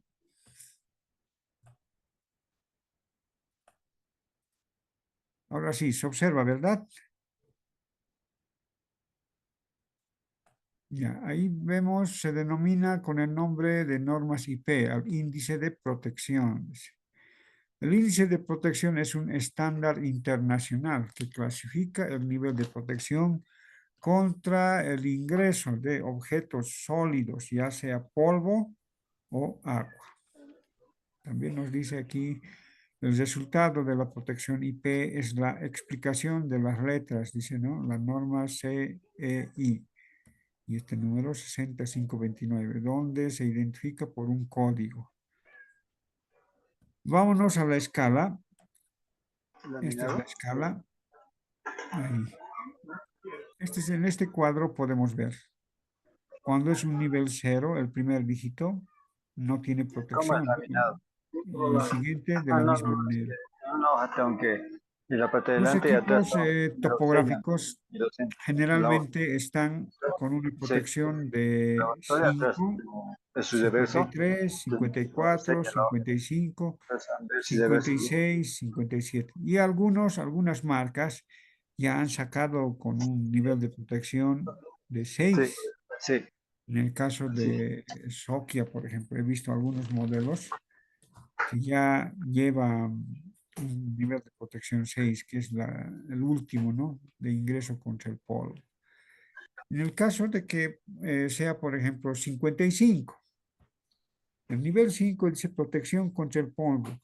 Ahora sí, se observa, ¿verdad? Ya, ahí vemos, se denomina con el nombre de normas IP, al índice de protección. El índice de protección es un estándar internacional que clasifica el nivel de protección contra el ingreso de objetos sólidos, ya sea polvo o agua. También nos dice aquí el resultado de la protección IP es la explicación de las letras, dice, ¿no? La norma CEI y este número 6529, donde se identifica por un código. Vámonos a la escala. Esta es la escala. Ahí. En este cuadro podemos ver. Cuando es un nivel 0, el primer dígito no tiene ¿Cómo es protección. laminado? Y el siguiente de Ah, la no, misma no, manera. una hoja tengo que, y la parte de Los delante y atrás equipos no, me lo sellan, topográficos y lo sellan. La hoja, generalmente están con una sí, protección la de estoy atrás, 5, es su reverso, 53, lo 54, sella la hoja, 55, entonces a ver si reverso. 56, 57. Y algunas marcas ya han sacado con un nivel de protección de Sí, 6. sí, En el caso así. de Sokia, por ejemplo, he visto algunos modelos que ya lleva un nivel de protección 6, que es el último, ¿no? De ingreso contra el polvo. En el caso de que sea, por ejemplo, 55, el nivel 5 dice protección contra el polvo.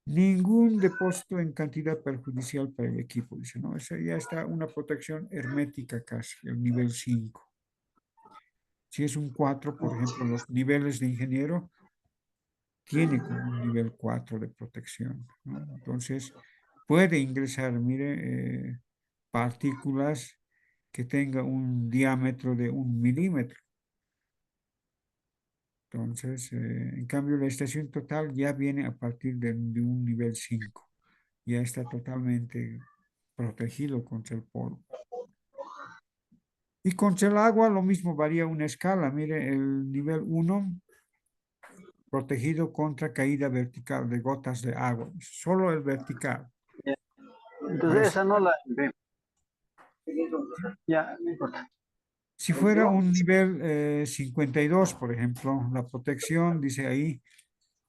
Ningún depósito en cantidad perjudicial para el equipo, dice, ¿no? Esa ya está una protección hermética casi, el nivel 5. Si es un 4, por ejemplo, los niveles de ingeniero tiene como un nivel 4 de protección, ¿no? Entonces, puede ingresar, mire, partículas que tenga un diámetro de 1 milímetro. Entonces, en cambio, la estación total ya viene a partir de un nivel 5. Ya está totalmente protegido contra el polvo. Y contra el agua lo mismo, varía una escala. Mire, el nivel 1 protegido contra caída vertical de gotas de agua. Solo el vertical. Bien. Ahora, Entonces esa no la imprimo. Ya, no importa. si fuera un nivel 52, por ejemplo, la protección, dice ahí,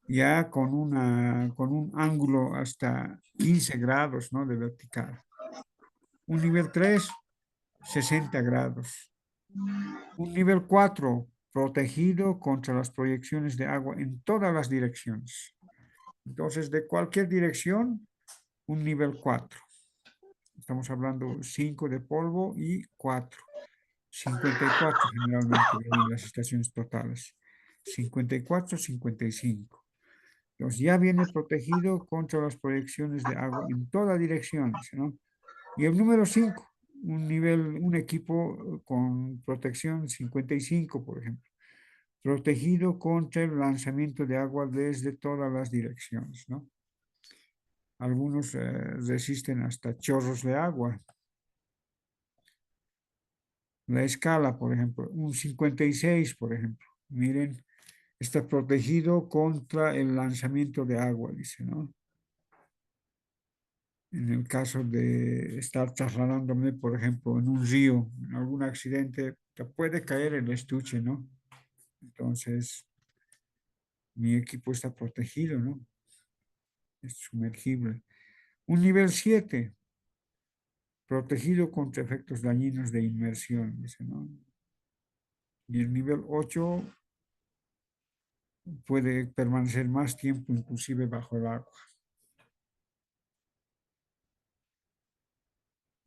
ya con un ángulo hasta 15 grados, ¿no? De vertical. Un nivel 3, 60 grados. Un nivel 4, protegido contra las proyecciones de agua en todas las direcciones. Entonces, de cualquier dirección, un nivel 4. Estamos hablando 5 de polvo y 4. 54 generalmente en las estaciones totales. 54, 55. Entonces ya viene protegido contra las proyecciones de agua en toda dirección, ¿no? Y el número 5, un equipo con protección 55, por ejemplo, protegido contra el lanzamiento de agua desde todas las direcciones, ¿no? Algunos resisten hasta chorros de agua. La escala, por ejemplo, un 56, por ejemplo. Miren, está protegido contra el lanzamiento de agua, dice, ¿no? En el caso de estar trasladándome, por ejemplo, en un río, en algún accidente, te puede caer el estuche, ¿no? Entonces, mi equipo está protegido, ¿no? Es sumergible. Un nivel 7, protegido contra efectos dañinos de inmersión, dice, ¿no? Y el nivel 8 puede permanecer más tiempo, inclusive bajo el agua.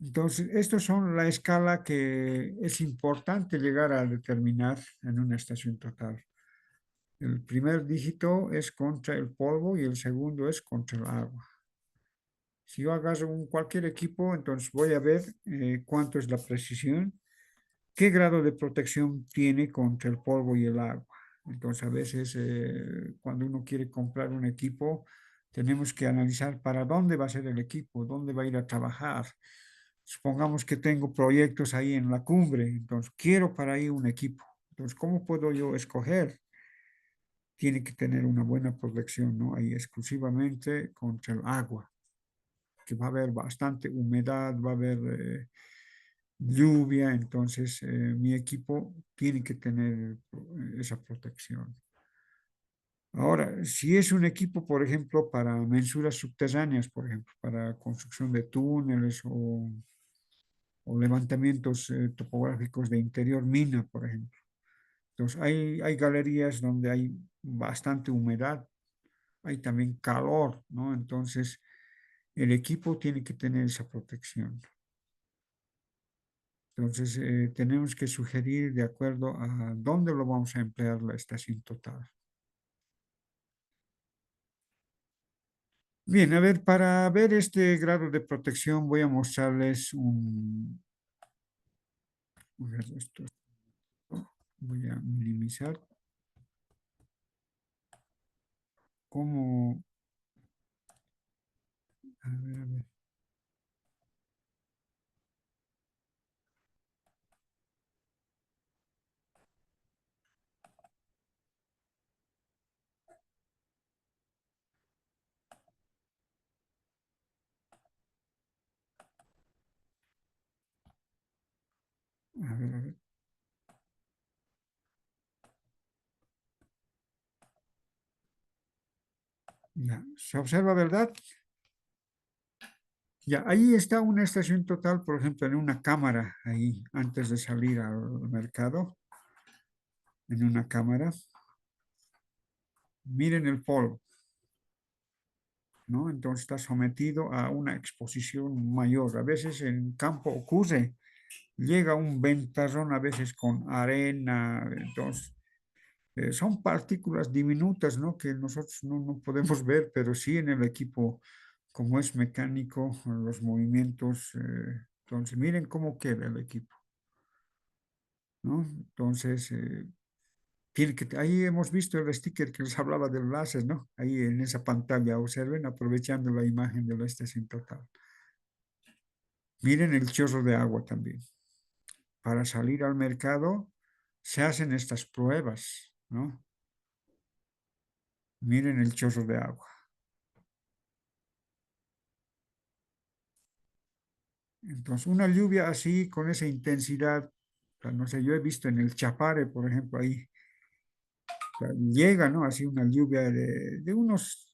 Entonces, estos son la escala que es importante llegar a determinar en una estación total. El primer dígito es contra el polvo y el segundo es contra el agua. Si yo agarro cualquier equipo, entonces voy a ver cuánto es la precisión, qué grado de protección tiene contra el polvo y el agua. Entonces, a veces cuando uno quiere comprar un equipo, tenemos que analizar para dónde va a ser el equipo, dónde va a ir a trabajar. Supongamos que tengo proyectos ahí en la cumbre, entonces quiero para ahí un equipo. Entonces, ¿cómo puedo yo escoger? Tiene que tener una buena protección, ¿no? Ahí exclusivamente contra el agua, que va a haber bastante humedad, va a haber lluvia, entonces mi equipo tiene que tener esa protección. Ahora, si es un equipo, por ejemplo, para mensuras subterráneas, por ejemplo, para construcción de túneles o levantamientos topográficos de interior mina, por ejemplo. Entonces, hay galerías donde hay bastante humedad, hay también calor, ¿no? Entonces, el equipo tiene que tener esa protección. Entonces, tenemos que sugerir de acuerdo a dónde lo vamos a emplear la estación total. Bien, a ver, para ver este grado de protección voy a mostrarles a ver, esto voy a minimizar cómo, a ver, a ver. Ya, ¿se observa, verdad? Ya, ahí está una estación total, por ejemplo, en una cámara, ahí, antes de salir al mercado, en una cámara. Miren el polvo, ¿no? Entonces está sometido a una exposición mayor. A veces en campo ocurre, llega un ventarrón, a veces con arena, entonces son partículas diminutas, ¿no? Que nosotros no podemos ver, pero sí en el equipo, como es mecánico, los movimientos, entonces miren cómo queda el equipo, ¿no? Entonces, ahí hemos visto el sticker que les hablaba del láser, ¿no? Ahí en esa pantalla, observen, aprovechando la imagen de la estación total. Miren el chorro de agua también. Para salir al mercado se hacen estas pruebas, ¿no? Miren el chorro de agua. Entonces, una lluvia así, con esa intensidad, no sé, yo he visto en el Chapare, por ejemplo, ahí llega, ¿no? Así una lluvia de unos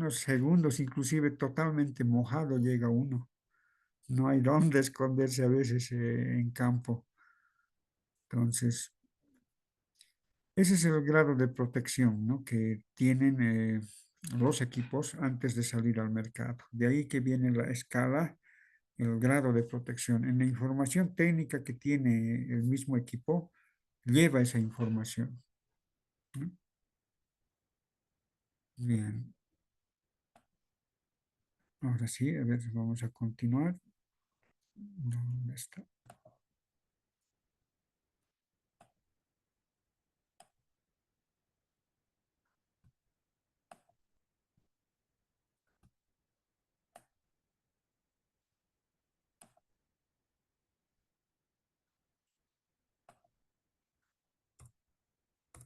segundos, inclusive totalmente mojado llega uno. No hay dónde esconderse a veces en campo. Entonces, ese es el grado de protección, ¿no? Que tienen los equipos antes de salir al mercado. De ahí que viene la escala, el grado de protección. En la información técnica que tiene el mismo equipo, lleva esa información, ¿no? Bien. Ahora sí, a ver, vamos a continuar. ¿Dónde está?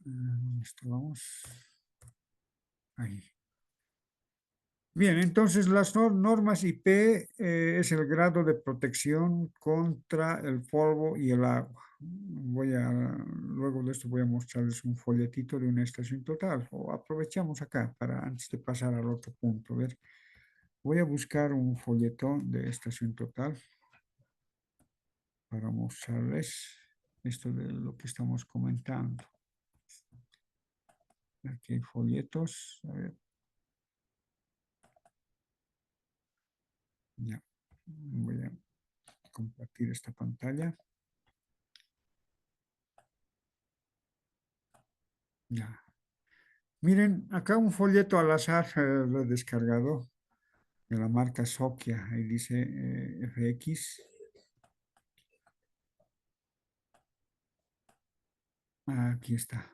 ¿Dónde estábamos? Ahí. Bien, entonces las normas IP es el grado de protección contra el polvo y el agua. Luego de esto voy a mostrarles un folletito de una estación total, o aprovechamos acá para antes de pasar al otro punto. A ver, voy a buscar un folleto de estación total para mostrarles esto de lo que estamos comentando. Aquí hay folletos. A ver. Ya. Voy a compartir esta pantalla. Ya. Miren, acá un folleto al azar lo he descargado de la marca Sokia. Ahí dice FX. Aquí está.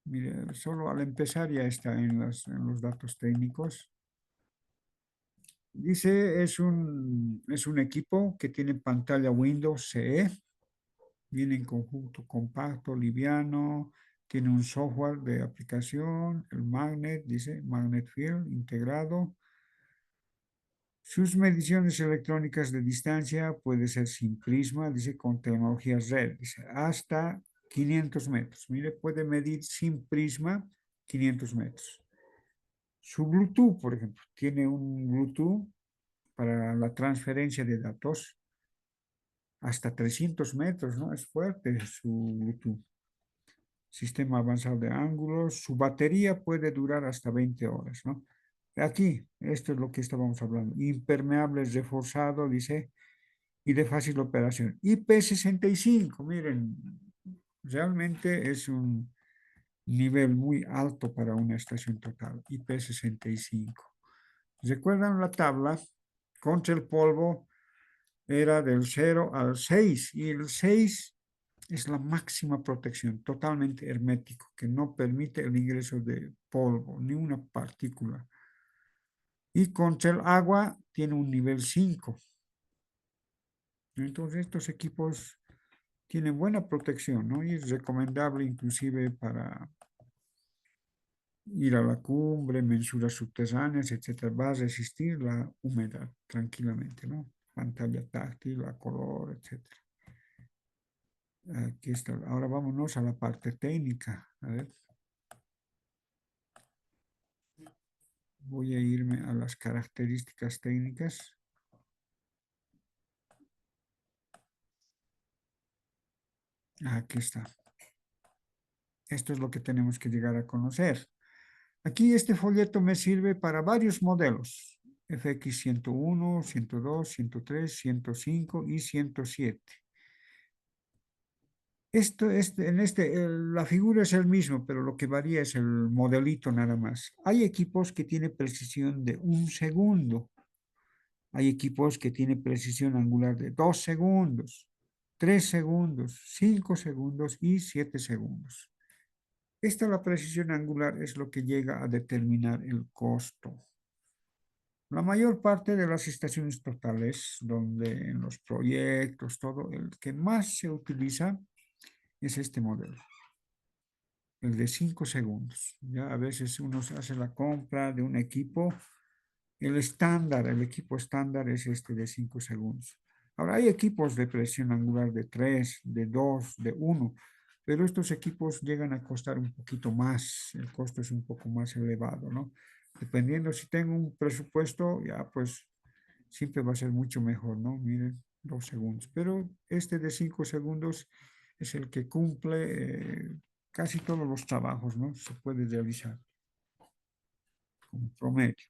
Mire, solo al empezar ya está en los datos técnicos. Dice, es un equipo que tiene pantalla Windows CE, viene en conjunto compacto, liviano, tiene un software de aplicación, el Magnet, dice Magnet Field integrado. Sus mediciones electrónicas de distancia puede ser sin prisma, dice con tecnología red, dice hasta 500 metros. Mire, puede medir sin prisma 500 metros. Su Bluetooth, por ejemplo, tiene un Bluetooth para la transferencia de datos hasta 300 metros, ¿no? Es fuerte su Bluetooth. Sistema avanzado de ángulos, su batería puede durar hasta 20 horas, ¿no? Aquí, esto es lo que estábamos hablando. Impermeable reforzado, dice, y de fácil operación. IP65, miren, realmente es un nivel muy alto para una estación total, IP65. ¿Recuerdan la tabla? Contra el polvo era del 0 al 6 y el 6 es la máxima protección, totalmente hermético, que no permite el ingreso de polvo, ni una partícula. Y contra el agua tiene un nivel 5. Entonces estos equipos tienen buena protección, ¿no? Y es recomendable inclusive para ir a la cumbre, mensuras subterráneas, etcétera. Va a resistir la humedad tranquilamente, ¿no? Pantalla táctil, a color, etcétera. Aquí está. Ahora vámonos a la parte técnica. A ver. Voy a irme a las características técnicas. Aquí está. Esto es lo que tenemos que llegar a conocer. Aquí este folleto me sirve para varios modelos. FX 101, 102, 103, 105 y 107. La figura es el mismo, pero lo que varía es el modelito nada más. Hay equipos que tienen precisión de 1 segundo. Hay equipos que tienen precisión angular de 2 segundos, 3 segundos, 5 segundos y 7 segundos. La precisión angular es lo que llega a determinar el costo. La mayor parte de las estaciones totales, donde en los proyectos, todo, el que más se utiliza es este modelo, el de 5 segundos. Ya a veces uno hace la compra de un equipo, el equipo estándar es este de 5 segundos. Ahora hay equipos de presión angular de 3, de 2, de 1, pero estos equipos llegan a costar un poquito más, el costo es un poco más elevado, ¿no? Dependiendo si tengo un presupuesto, ya pues siempre va a ser mucho mejor, ¿no? Miren, 2 segundos. Pero este de 5 segundos es el que cumple casi todos los trabajos, ¿no? Se puede realizar como promedio.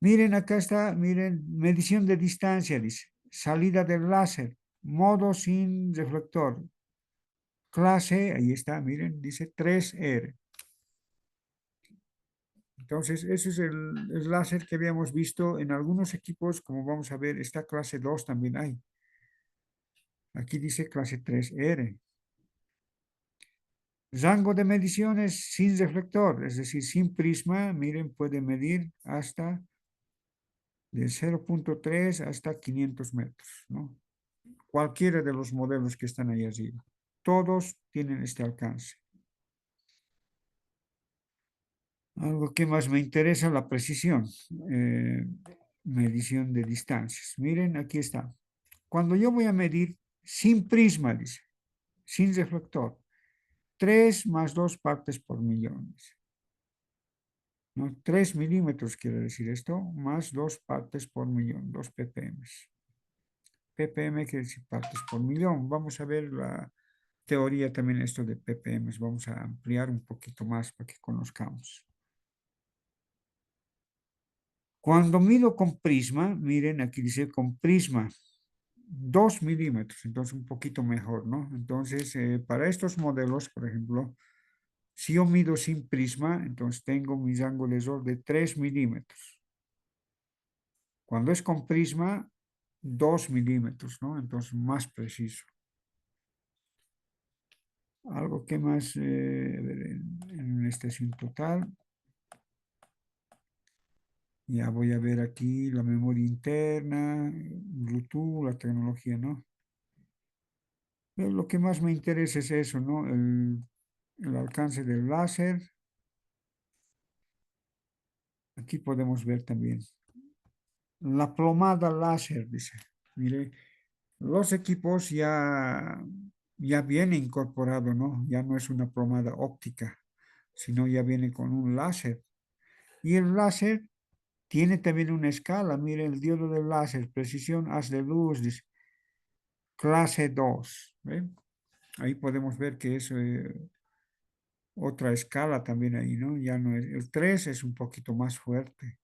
Miren, acá está, miren, medición de distancia, dice. Salida del láser, modo sin reflector. Clase, ahí está, miren, dice 3R. Entonces, ese es el láser que habíamos visto en algunos equipos, como vamos a ver, esta clase 2 también hay. Aquí dice clase 3R. Rango de mediciones sin reflector, es decir, sin prisma, miren, puede medir hasta de 0.3 hasta 500 metros, ¿no? Cualquiera de los modelos que están ahí arriba. Todos tienen este alcance. Algo que más me interesa, la precisión. Medición de distancias. Miren, aquí está. Cuando yo voy a medir sin prisma, dice, sin reflector. 3 más 2 partes por millón, dice. ¿No? 3 milímetros quiere decir esto, más 2 partes por millón, 2 ppm. ppm quiere decir partes por millón. Vamos a ver la teoría también esto de ppm. Vamos a ampliar un poquito más para que conozcamos. Cuando mido con prisma, miren, aquí dice con prisma, 2 milímetros, entonces un poquito mejor, ¿no? Entonces, para estos modelos, por ejemplo, si yo mido sin prisma, entonces tengo mis ángulos de error de 3 milímetros. Cuando es con prisma, 2 milímetros, ¿no? Entonces, más preciso. Algo que más, a ver, en estación total. Ya voy a ver aquí la memoria interna, Bluetooth, la tecnología, ¿no? Pero lo que más me interesa es eso, ¿no? El alcance del láser. Aquí podemos ver también. La plomada láser, dice. Mire, los equipos ya viene incorporado, ¿no? Ya no es una plomada óptica, sino ya viene con un láser. Y el láser tiene también una escala. Mire, el diodo del láser, precisión haz de luz, dice, clase 2. ¿Ven? Ahí podemos ver que es otra escala también ahí, ¿no? Ya no es, el 3 es un poquito más fuerte.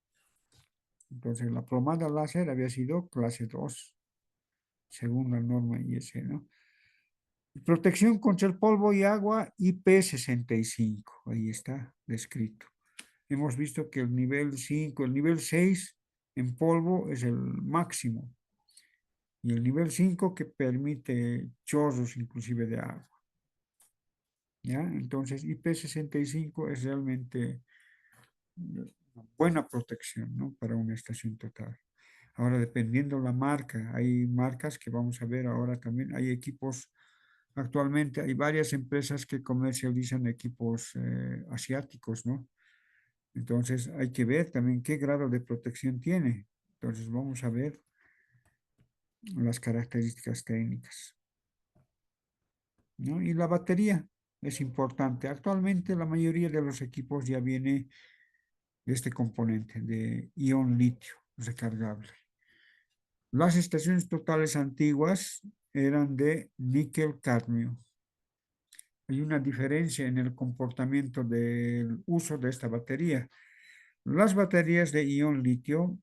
Entonces, la plomada láser había sido clase 2, según la norma IS, ¿no? Protección contra el polvo y agua IP65, ahí está descrito. Hemos visto que el nivel 5, el nivel 6 en polvo es el máximo y el nivel 5 que permite chorros inclusive de agua. ¿Ya? Entonces IP65 es realmente una buena protección, ¿no? Para una estación total. Ahora, dependiendo la marca, hay marcas que vamos a ver ahora también, hay equipos. Actualmente hay varias empresas que comercializan equipos asiáticos, ¿no? Entonces hay que ver también qué grado de protección tiene. Entonces vamos a ver las características técnicas, ¿no? Y la batería es importante. Actualmente la mayoría de los equipos ya viene de este componente de ion litio recargable. Las estaciones totales antiguas eran de níquel cadmio. Hay una diferencia en el comportamiento del uso de esta batería. Las baterías de ion litio,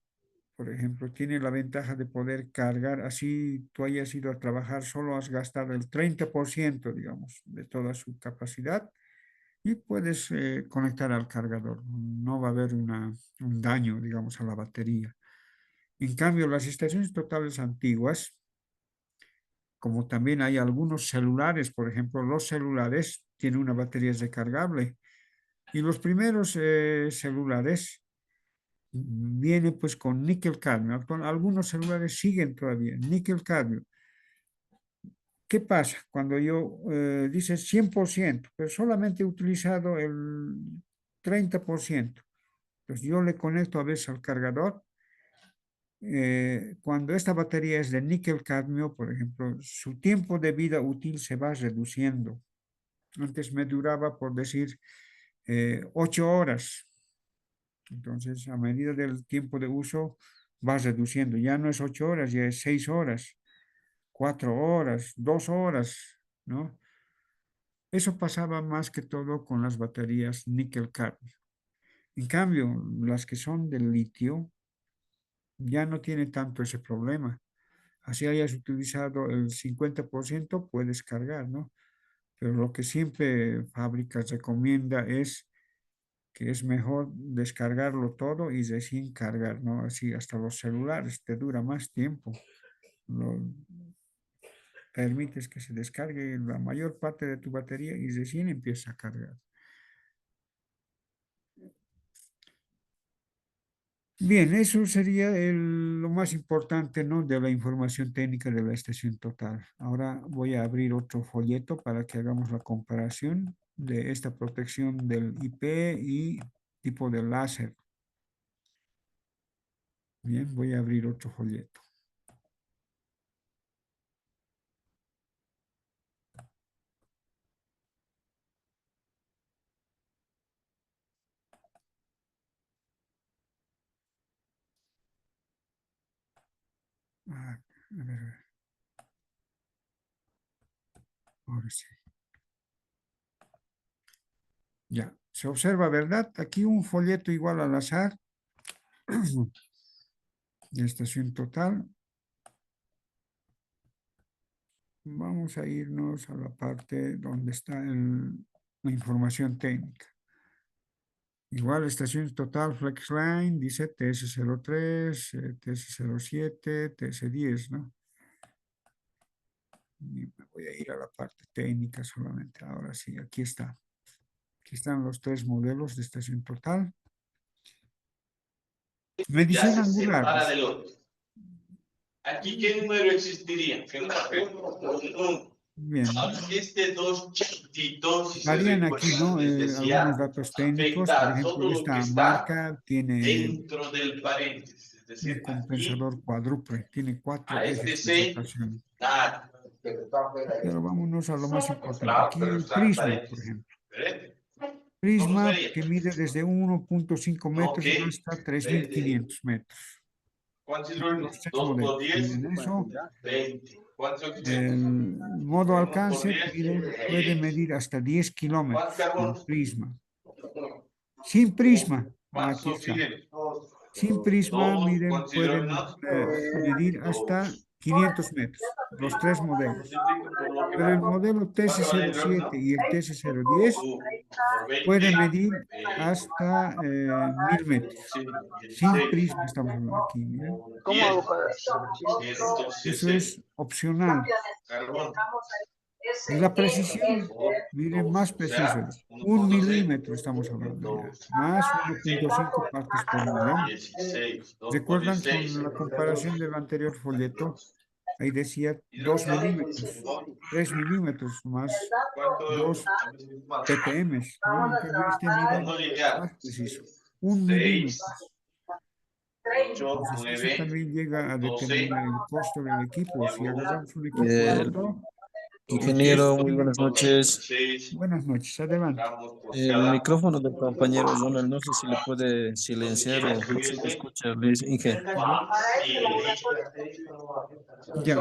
por ejemplo, tienen la ventaja de poder cargar, así tú hayas ido a trabajar, solo has gastado el 30%, digamos, de toda su capacidad y puedes conectar al cargador. No va a haber un daño, digamos, a la batería. En cambio, las estaciones totales antiguas, como también hay algunos celulares, por ejemplo, los celulares tienen una batería recargable y los primeros celulares vienen pues con níquel cadmio. Algunos celulares siguen todavía níquel cadmio. ¿Qué pasa cuando yo dice 100%, pero solamente he utilizado el 30%? Entonces yo le conecto a veces al cargador. Cuando esta batería es de níquel cadmio, por ejemplo, su tiempo de vida útil se va reduciendo. Antes me duraba, por decir, 8 horas. Entonces, a medida del tiempo de uso, va reduciendo. Ya no es 8 horas, ya es 6 horas, 4 horas, 2 horas, ¿no? Eso pasaba más que todo con las baterías níquel-cadmio. En cambio, las que son de litio ya no tiene tanto ese problema. Así hayas utilizado el 50%, puedes cargar, ¿no? Pero lo que siempre fábrica recomienda es que es mejor descargarlo todo y recién cargar, ¿no? Así hasta los celulares te dura más tiempo. Lo, permites que se descargue la mayor parte de tu batería y recién empieza a cargar. Bien, eso sería lo más importante, ¿no? De la información técnica de la estación total. Ahora voy a abrir otro folleto para que hagamos la comparación de esta protección del IP y tipo de láser. Bien, voy a abrir otro folleto. A ver. Ahora sí. Ya, se observa, ¿verdad? Aquí un folleto igual al azar. De estación total. Vamos a irnos a la parte donde está la información técnica. Igual, estación total FlexLine, dice TS03, TS07, TS10, ¿no? Y me voy a ir a la parte técnica solamente. Ahora sí, aquí está. Aquí están los 3 modelos de estación total. Medición Ya se angular. separa del otro. Aquí, ¿qué número existiría? Bien. Ahora, este dos chiquititos, si se Varían aquí, recuerdan, ¿no? les Algunos decía, datos técnicos. Por afecta a ejemplo, todo lo que esta está marca tiene dentro del paréntesis. Es un decir, aquí, compensador cuádruple. Tiene 4 a este ejes de 6, rotación. nada. Pero vámonos a lo más importante. Claro, Aquí pero el está en prisma, por paréntesis. ejemplo. ¿Ven? ¿Cómo Prisma sería? que mide desde 1.5 metros Ok. hasta 3.500 metros. ¿Cuántos Los hidrógenos? 3 2 por modelos 10, miden eso. 20. ¿Cuántos El oxígenos? modo 1 por alcance 10, puede 10. medir hasta 10 ¿Cuántos kilómetros con carbonos? prisma. Sin prisma, ¿Cuántos aquí está. oxígenos? Sin prisma, 2. miren, ¿Cuántos pueden hidrógenos? medir hasta 2. 500 metros, los 3 modelos. Por lo que Pero el va. modelo ¿Cuánto vale el TS07 hidrógeno? y el TS010 Por 20. puede medir hasta 1000 metros. Oxígeno, Sin 16. prisma estamos hablando aquí, miren. ¿Cómo hago para Eso es opcional. Carbono. Y la precisión, miren, más O preciso sea, es 1 1.6. milímetro estamos hablando ya, más 1.5 partes por millón. 16. 2 por ¿Recuerdan 16. con la comparación del anterior folleto? Ahí decía 2 Hidrógeno. milímetros, 3 milímetros más ¿Cuánto? 2 ppm, ¿no? En cambio, este mide ¿Cuándo llegar? más preciso, 1 6, milímetro. 8, Entonces, eso 9, también llega a 12. determinar el costo del equipo. Si agarramos un equipo de Eh, otro, Ingeniero, muy buenas noches. buenas noches, adelante. El micrófono del compañero Ronald, no sé si le puede silenciar o si me escucha, Luis Inge. Ya,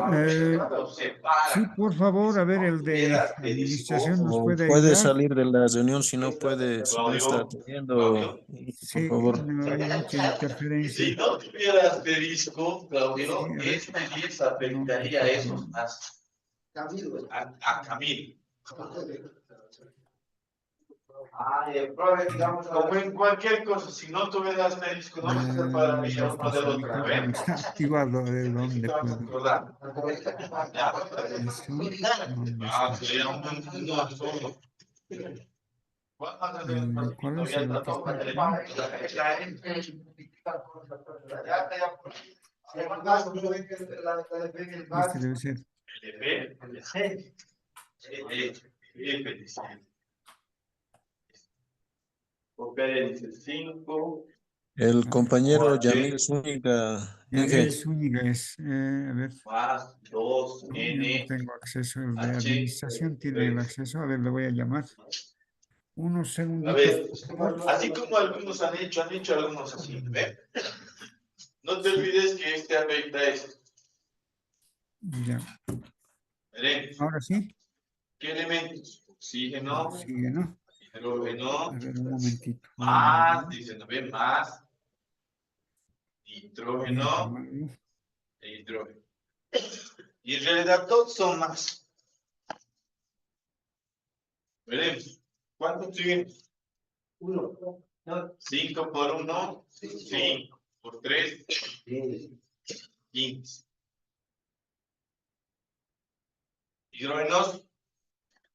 sí, por favor, a ver, el de administración nos O puede puede ayudar. salir de la reunión si no puede, si no está atendiendo, por Sí, favor. no hay mucha interferencia. Si no tuviera asterisco, Claudio, Sí, a ver, este 10 no afectaría a recuerdo. esos más. A Camilo. Como en cualquier cosa, si no tuviera asterisco, no se separaría uno del El otro. ¿A micrófono ver? está activado, a ver dónde Te vas a puedo. acordar. Eso, ¿dónde Ah, está? sería un solo. ¿Cuál es el que está acá? Este debe ser. F dice 5 El compañero Yamil Zúñiga, Gabriel Inge. Zúñiga es, a ver, más 2 no, yo no N tengo acceso, el de H administración tiene el 3. acceso, a ver, le voy a llamar. Unos A segunditos, ver, por favor. así como algunos han hecho algunos así. ¿Ve? No te Sí. olvides que este afecta esto. Ya, Veremos. ahora sí, ¿Qué elementos? Oxígeno, sigue, ¿no? hidrógeno, A ver, un momentito. más, dice, ¿no ven? Más, nitrógeno Bien, e hidrógeno. Y en realidad todos son más. Veremos. ¿Cuánto oxígeno? 5 por 1, 5 por 3, 15. Hidrógenos,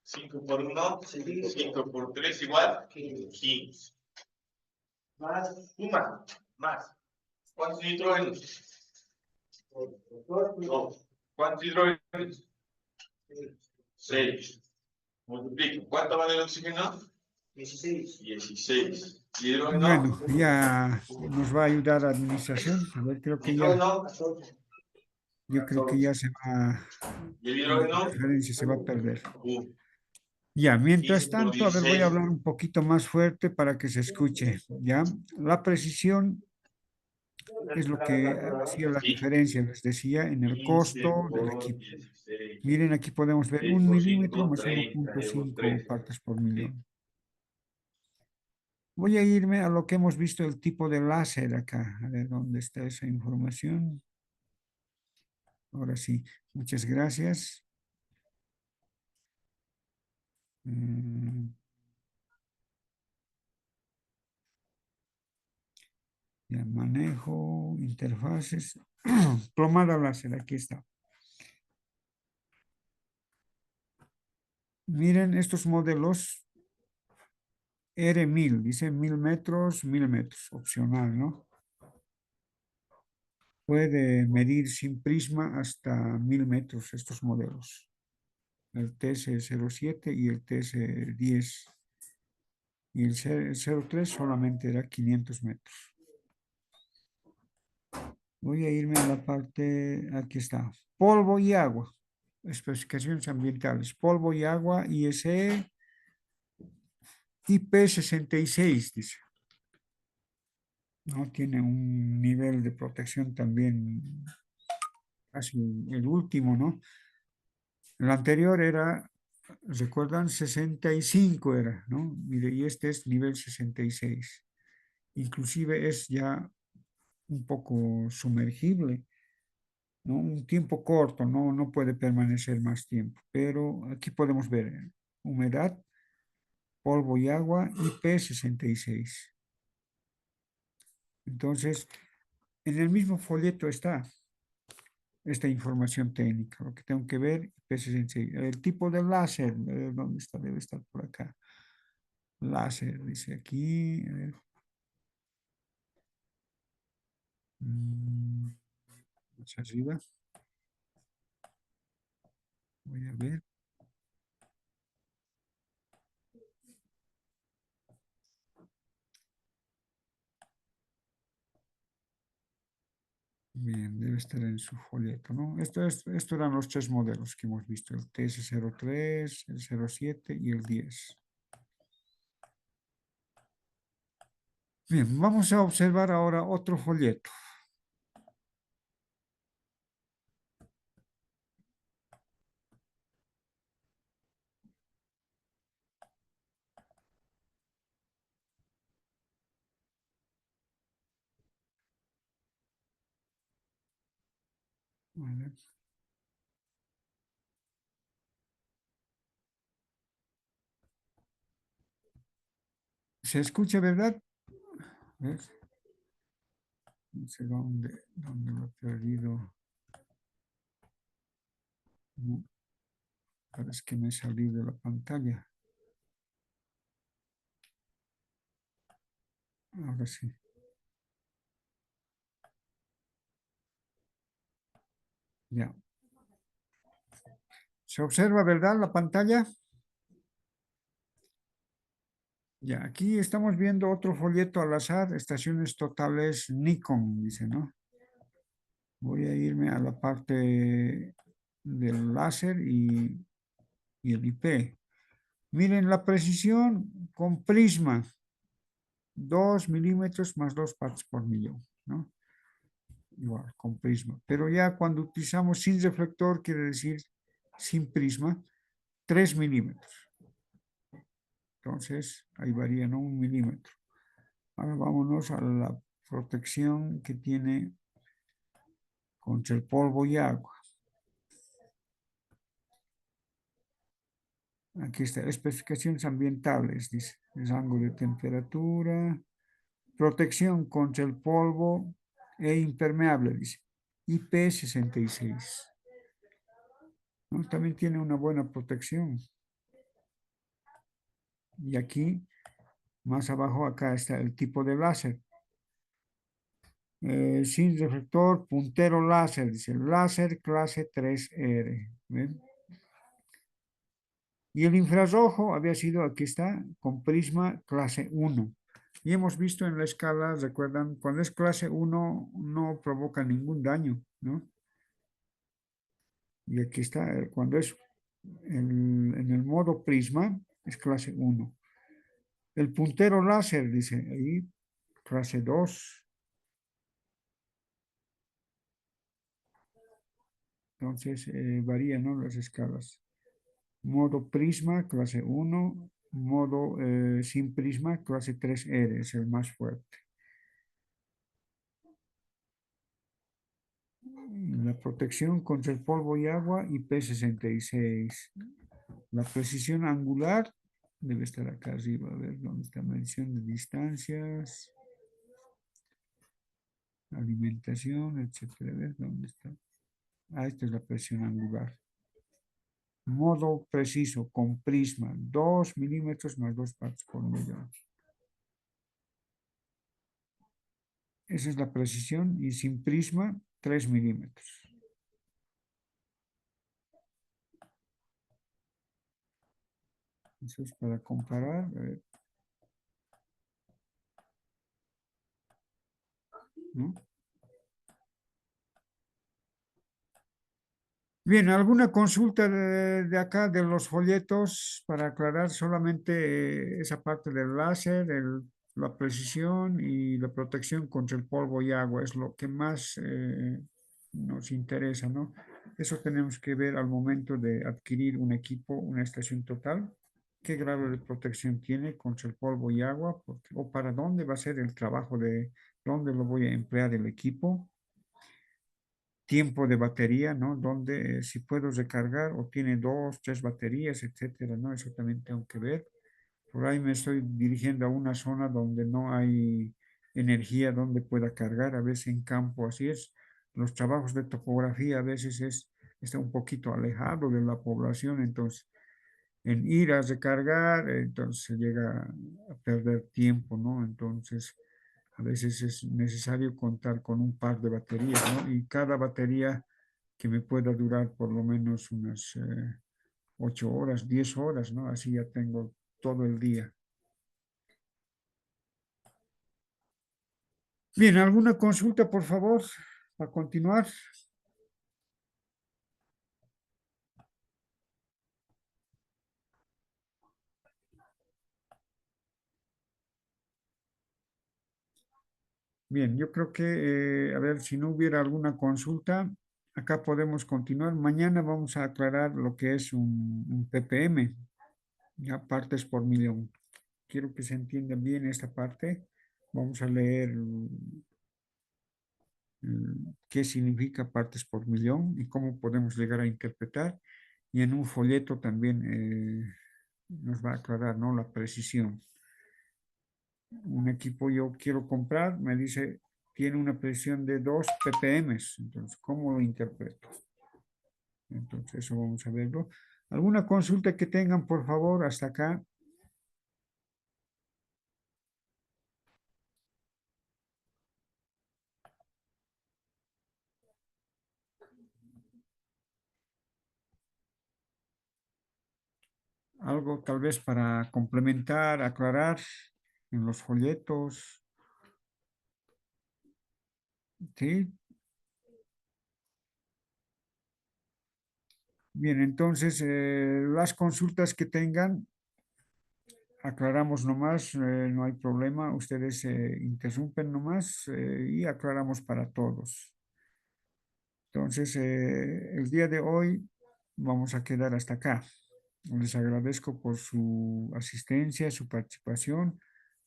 5 por 1, 5 por 3 igual, 15. Suma, más. ¿Cuántos nitrógenos? 2. ¿Cuántos hidrógenos? 6. Multiplico. ¿Cuánto vale el oxígeno? 16. ¿Y hidrógeno? bueno, ya nos va a ayudar administración. A ver, creo que ya, Nitrógeno. yo creo que ya se va, ¿Y el la hidrógeno? interferencia se va a perder. 1. Ya, mientras 15 por tanto, a ver, voy a 16. hablar un poquito más fuerte para que se escuche, ¿ya? La precisión Es lo que hacía la diferencia, les decía, en el costo del equipo. Miren, aquí podemos ver 1 milímetro más 1,5 partes por millón. Voy a irme a lo que hemos visto, el tipo de láser acá. A ver dónde está esa información. Ahora sí, muchas gracias. Ya manejo, interfaces. Plomada láser, aquí está. Miren estos modelos R1000, dice 1000 metros, opcional, ¿no? Puede medir sin prisma hasta 1000 metros estos modelos. El TS07 y el TS10. Y el 03 solamente era 500 metros. Voy a irme a la parte, aquí está, polvo y agua. Especificaciones ambientales, polvo y agua, ISE, IP66, dice. No tiene un nivel de protección también casi el último, ¿no? El anterior era, recuerdan, 65 era, ¿no? Mire, y este es nivel 66. Inclusive es ya un poco sumergible, ¿no? Un tiempo corto, no puede permanecer más tiempo, pero aquí podemos ver humedad, polvo y agua, IP66. Entonces, en el mismo folleto está esta información técnica, lo que tengo que ver, IP66. El tipo de láser, ¿dónde está? Debe estar por acá. Láser, dice aquí, a ver. Más arriba. Voy a ver. Bien, debe estar en su folleto, ¿no? Esto eran los 3 modelos que hemos visto, el TS03, el 07 y el 10. Bien, vamos a observar ahora otro folleto. A ver. ¿Se escucha, verdad? A ver. No sé dónde lo he perdido. No, parece que me he salido de la pantalla. Ahora sí. Ya. ¿Se observa, verdad, la pantalla? Ya, aquí estamos viendo otro folleto al azar, estaciones totales Nikon, dice, ¿no? Voy a irme a la parte del láser y el IP. Miren la precisión con prisma, 2 milímetros más 2 partes por millón, ¿no? Igual, con prisma. Pero ya cuando utilizamos sin reflector, quiere decir sin prisma, 3 milímetros. Entonces, ahí varía, ¿no? 1 milímetro. Ahora vámonos a la protección que tiene contra el polvo y agua. Aquí está, especificaciones ambientales, dice, rango de temperatura, protección contra el polvo e impermeable, dice, IP66. ¿No? También tiene una buena protección. Y aquí, más abajo, acá está el tipo de láser. Sin reflector, puntero láser, dice, láser clase 3R. ¿Ven? Y el infrarrojo había sido, aquí está, con prisma clase 1. Y hemos visto en la escala, recuerdan, cuando es clase 1 no provoca ningún daño, ¿no? Y aquí está, cuando es en el modo prisma, es clase 1. El puntero láser, dice ahí, clase 2. Entonces, varía, ¿no? Las escalas. Modo prisma, clase 1. Modo sin prisma, clase 3R, es el más fuerte. La protección contra el polvo y agua, IP66. La precisión angular debe estar acá arriba. A ver, ¿dónde está? Medición de distancias. Alimentación, etcétera. A ver, ¿dónde está? Ah, esta es la presión angular. Modo preciso, con prisma, 2 milímetros más 2 partes por millón. Esa es la precisión y sin prisma, 3 milímetros. Eso es para comparar. ¿No? Bien, ¿alguna consulta de acá de los folletos para aclarar solamente esa parte del láser, la precisión y la protección contra el polvo y agua? Es lo que más nos interesa, ¿no? Eso tenemos que ver al momento de adquirir un equipo, una estación total. ¿Qué grado de protección tiene contra el polvo y agua? O para dónde va a ser el trabajo de dónde lo voy a emplear el equipo. Tiempo de batería, ¿no? Donde si puedo recargar o tiene 2, 3 baterías, etcétera, ¿no? Eso también tengo que ver. Por ahí me estoy dirigiendo a una zona donde no hay energía donde pueda cargar, a veces en campo, así es. Los trabajos de topografía a veces está un poquito alejado de la población, entonces en ir a recargar, entonces se llega a perder tiempo, ¿no? Entonces, a veces es necesario contar con un par de baterías, ¿no? Y cada batería que me pueda durar por lo menos unas 8 horas, 10 horas, ¿no? Así ya tengo todo el día. Bien, ¿alguna consulta, por favor, para continuar? Bien, yo creo que, a ver, si no hubiera alguna consulta, acá podemos continuar. Mañana vamos a aclarar lo que es un ppm, ya partes por millón. Quiero que se entienda bien esta parte. Vamos a leer qué significa partes por millón y cómo podemos llegar a interpretar. Y en un folleto también nos va a aclarar, ¿no? La precisión. Un equipo yo quiero comprar, me dice, tiene una precisión de 2 ppm. Entonces, ¿cómo lo interpreto? Entonces, eso vamos a verlo. ¿Alguna consulta que tengan, por favor, hasta acá? Algo tal vez para complementar, aclarar en los folletos. ¿Sí? Bien, entonces las consultas que tengan, aclaramos nomás, no hay problema. Ustedes interrumpen nomás y aclaramos para todos. Entonces, el día de hoy vamos a quedar hasta acá. Les agradezco por su asistencia, su participación.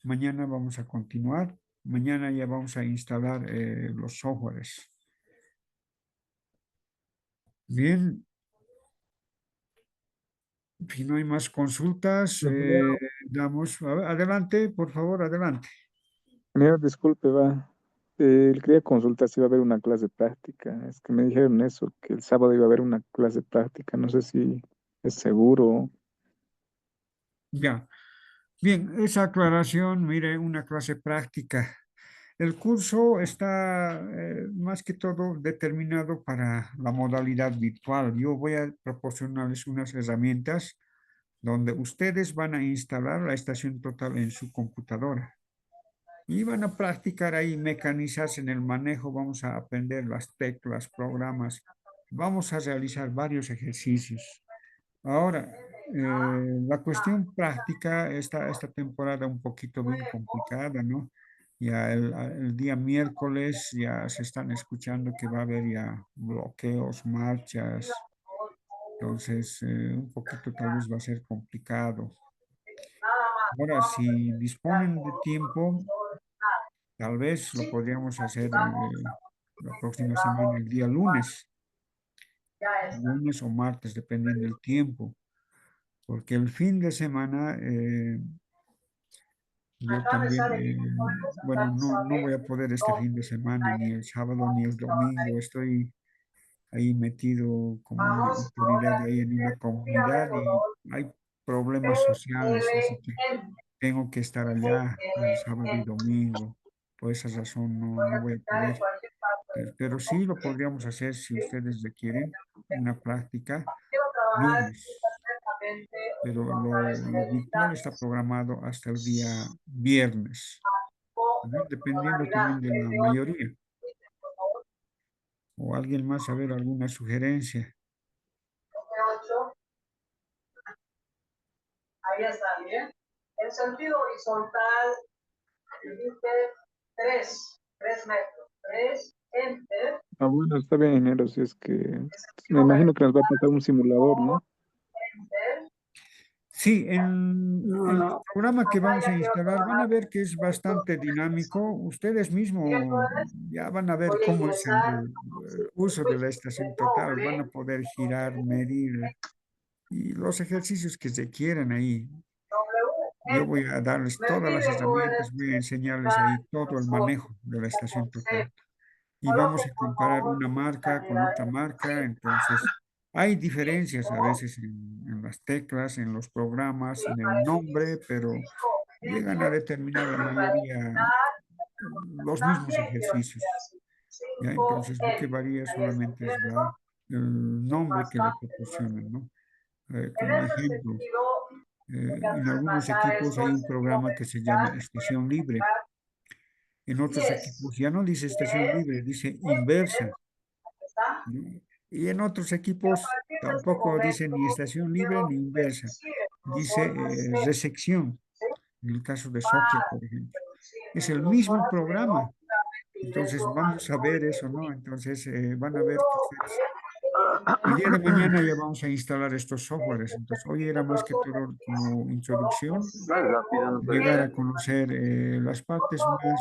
Mañana vamos a continuar. Mañana ya vamos a instalar los softwares. Bien. Si no hay más consultas, damos. Adelante, por favor, adelante. Señor, disculpe, quería consultar si va a haber una clase práctica. Es que me dijeron eso, que el sábado iba a haber una clase práctica. No sé si es seguro. Ya. Bien, esa aclaración, mire, una clase práctica. El curso está más que todo determinado para la modalidad virtual. Yo voy a proporcionarles unas herramientas donde ustedes van a instalar la estación total en su computadora y van a practicar ahí, mecanizarse en el manejo, vamos a aprender las teclas, programas, vamos a realizar varios ejercicios. Ahora, la cuestión práctica, esta temporada un poquito bien complicada, ¿no? Ya el día miércoles ya se están escuchando que va a haber ya bloqueos, marchas. Entonces, un poquito tal vez va a ser complicado. Ahora, si disponen de tiempo, tal vez lo podríamos hacer la próxima semana, el día lunes o martes, dependiendo del tiempo, porque el fin de semana yo también, bueno, no voy a poder este fin de semana, ni el sábado, ni el domingo, estoy ahí metido como una autoridad ahí en una comunidad y hay problemas sociales, así que tengo que estar allá el sábado y domingo. Por esa razón no voy a poder. Pero sí lo podríamos hacer si ustedes requieren una práctica lunes, pero lo virtual está programado hasta el día viernes, ¿no? Dependiendo también de la mayoría. O alguien más, a ver, alguna sugerencia. Ahí está, bien. En sentido horizontal, dice 3 metros. 3, enter, Ah, bueno, está bien, ingeniero, si es que me imagino que nos va a pasar un simulador, ¿no? enter. Sí, en el programa que vamos a instalar van a ver que es bastante dinámico. Ustedes mismos ya van a ver cómo es el uso de la estación total. Van a poder girar, medir y los ejercicios que se quieran ahí. Yo voy a darles todas las herramientas, voy a enseñarles ahí todo el manejo de la estación total. Y vamos a comparar una marca con otra marca. Entonces, hay diferencias a veces en las teclas, en los programas, en el nombre, pero llegan a determinar la mayoría los mismos ejercicios. ¿Ya? Entonces, lo que varía solamente es el nombre que le proporcionan, ¿no? En Como ese ejemplo, sentido, lo que en hacemos algunos acá es equipos hay un programa que se llama estación libre. En otros 10. equipos ya no dice estación libre, dice inversa. ¿Está? ¿No? Y en otros Y a equipos partir de este tampoco dice momento, ni estación libre quiero ni inversa, introducir los dice órdenes resección, ¿sí? en el caso de Socia, Para por ejemplo. Es introducir el los mismo horas, pero programa, únicamente entonces ingreso vamos al a ver nombre eso, ¿no? de Entonces van a ver Quiero que ustedes, el día de mañana ya vamos a instalar estos softwares, entonces hoy era más que todo como introducción, llegar a conocer las partes más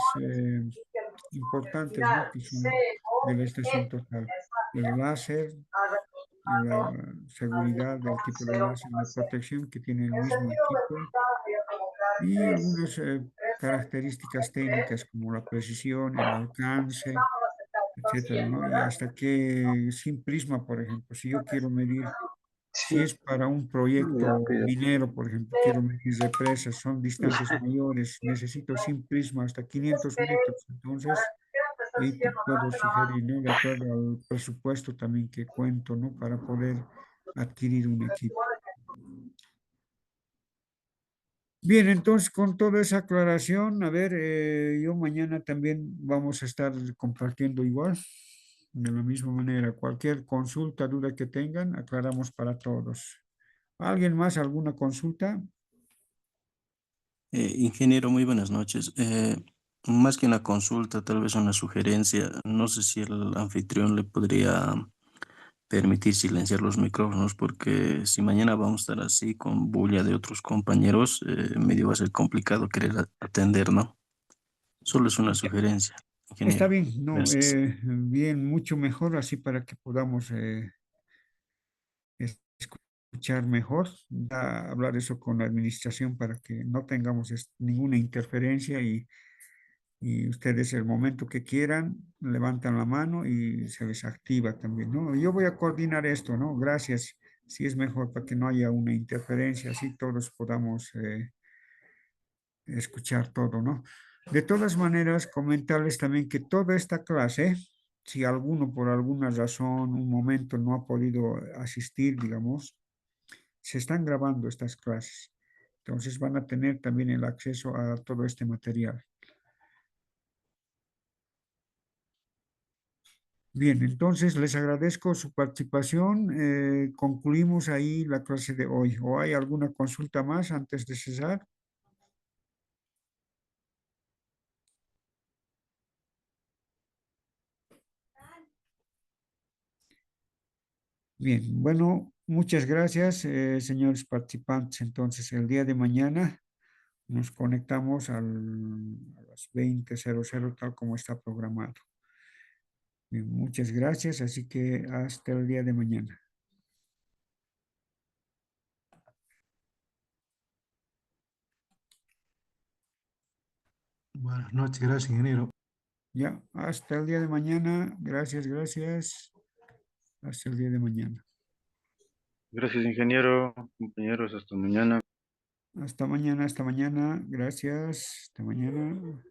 importantes, ¿no? Que son de la estación total. El láser, la seguridad del tipo de láser, la protección que tiene el En mismo sentido equipo vertical voy a colocar y 3. algunas características técnicas como la precisión, el alcance, etcétera, ¿no? Y hasta que sin prisma, por ejemplo, si yo quiero medir, si es para un proyecto minero, por ejemplo, quiero medir represas, son distancias mayores, necesito sin prisma hasta 500 metros, entonces ahí te puedo sugerir, ¿no? De acuerdo al presupuesto también que cuento, ¿no? Para poder adquirir un equipo. Bien, entonces con toda esa aclaración, a ver, yo mañana también vamos a estar compartiendo igual, de la misma manera. Cualquier consulta, duda que tengan, aclaramos para todos. ¿Alguien más, alguna consulta? Ingeniero, muy buenas noches. Más que una consulta, tal vez una sugerencia. No sé si el anfitrión le podría permitir silenciar los micrófonos, porque si mañana vamos a estar así con bulla de otros compañeros, medio va a ser complicado querer atender, ¿no? Solo es una sugerencia, Está ingeniero. bien, no, Gracias. bien, mucho mejor así para que podamos escuchar mejor, hablar eso con la administración para que no tengamos ninguna interferencia y ustedes el momento que quieran levantan la mano y se les activa también, ¿no? Yo voy a coordinar esto, ¿no? Gracias. Sí es mejor para que no haya una interferencia, así todos podamos escuchar todo, ¿no? De todas maneras, comentarles también que toda esta clase, si alguno por alguna razón, un momento no ha podido asistir, digamos, se están grabando estas clases. Entonces van a tener también el acceso a todo este material. Bien, entonces les agradezco su participación. Concluimos ahí la clase de hoy. ¿O hay alguna consulta más antes de cesar? Bien, bueno, muchas gracias, señores participantes. Entonces, el día de mañana nos conectamos a las 20:00, tal como está programado. Bien, muchas gracias, así que hasta el día de mañana. Buenas noches, gracias, ingeniero. Ya, hasta el día de mañana. Gracias, gracias. Hasta el día de mañana. Gracias, ingeniero, compañeros, hasta mañana. Hasta mañana, hasta mañana. Gracias. Hasta mañana.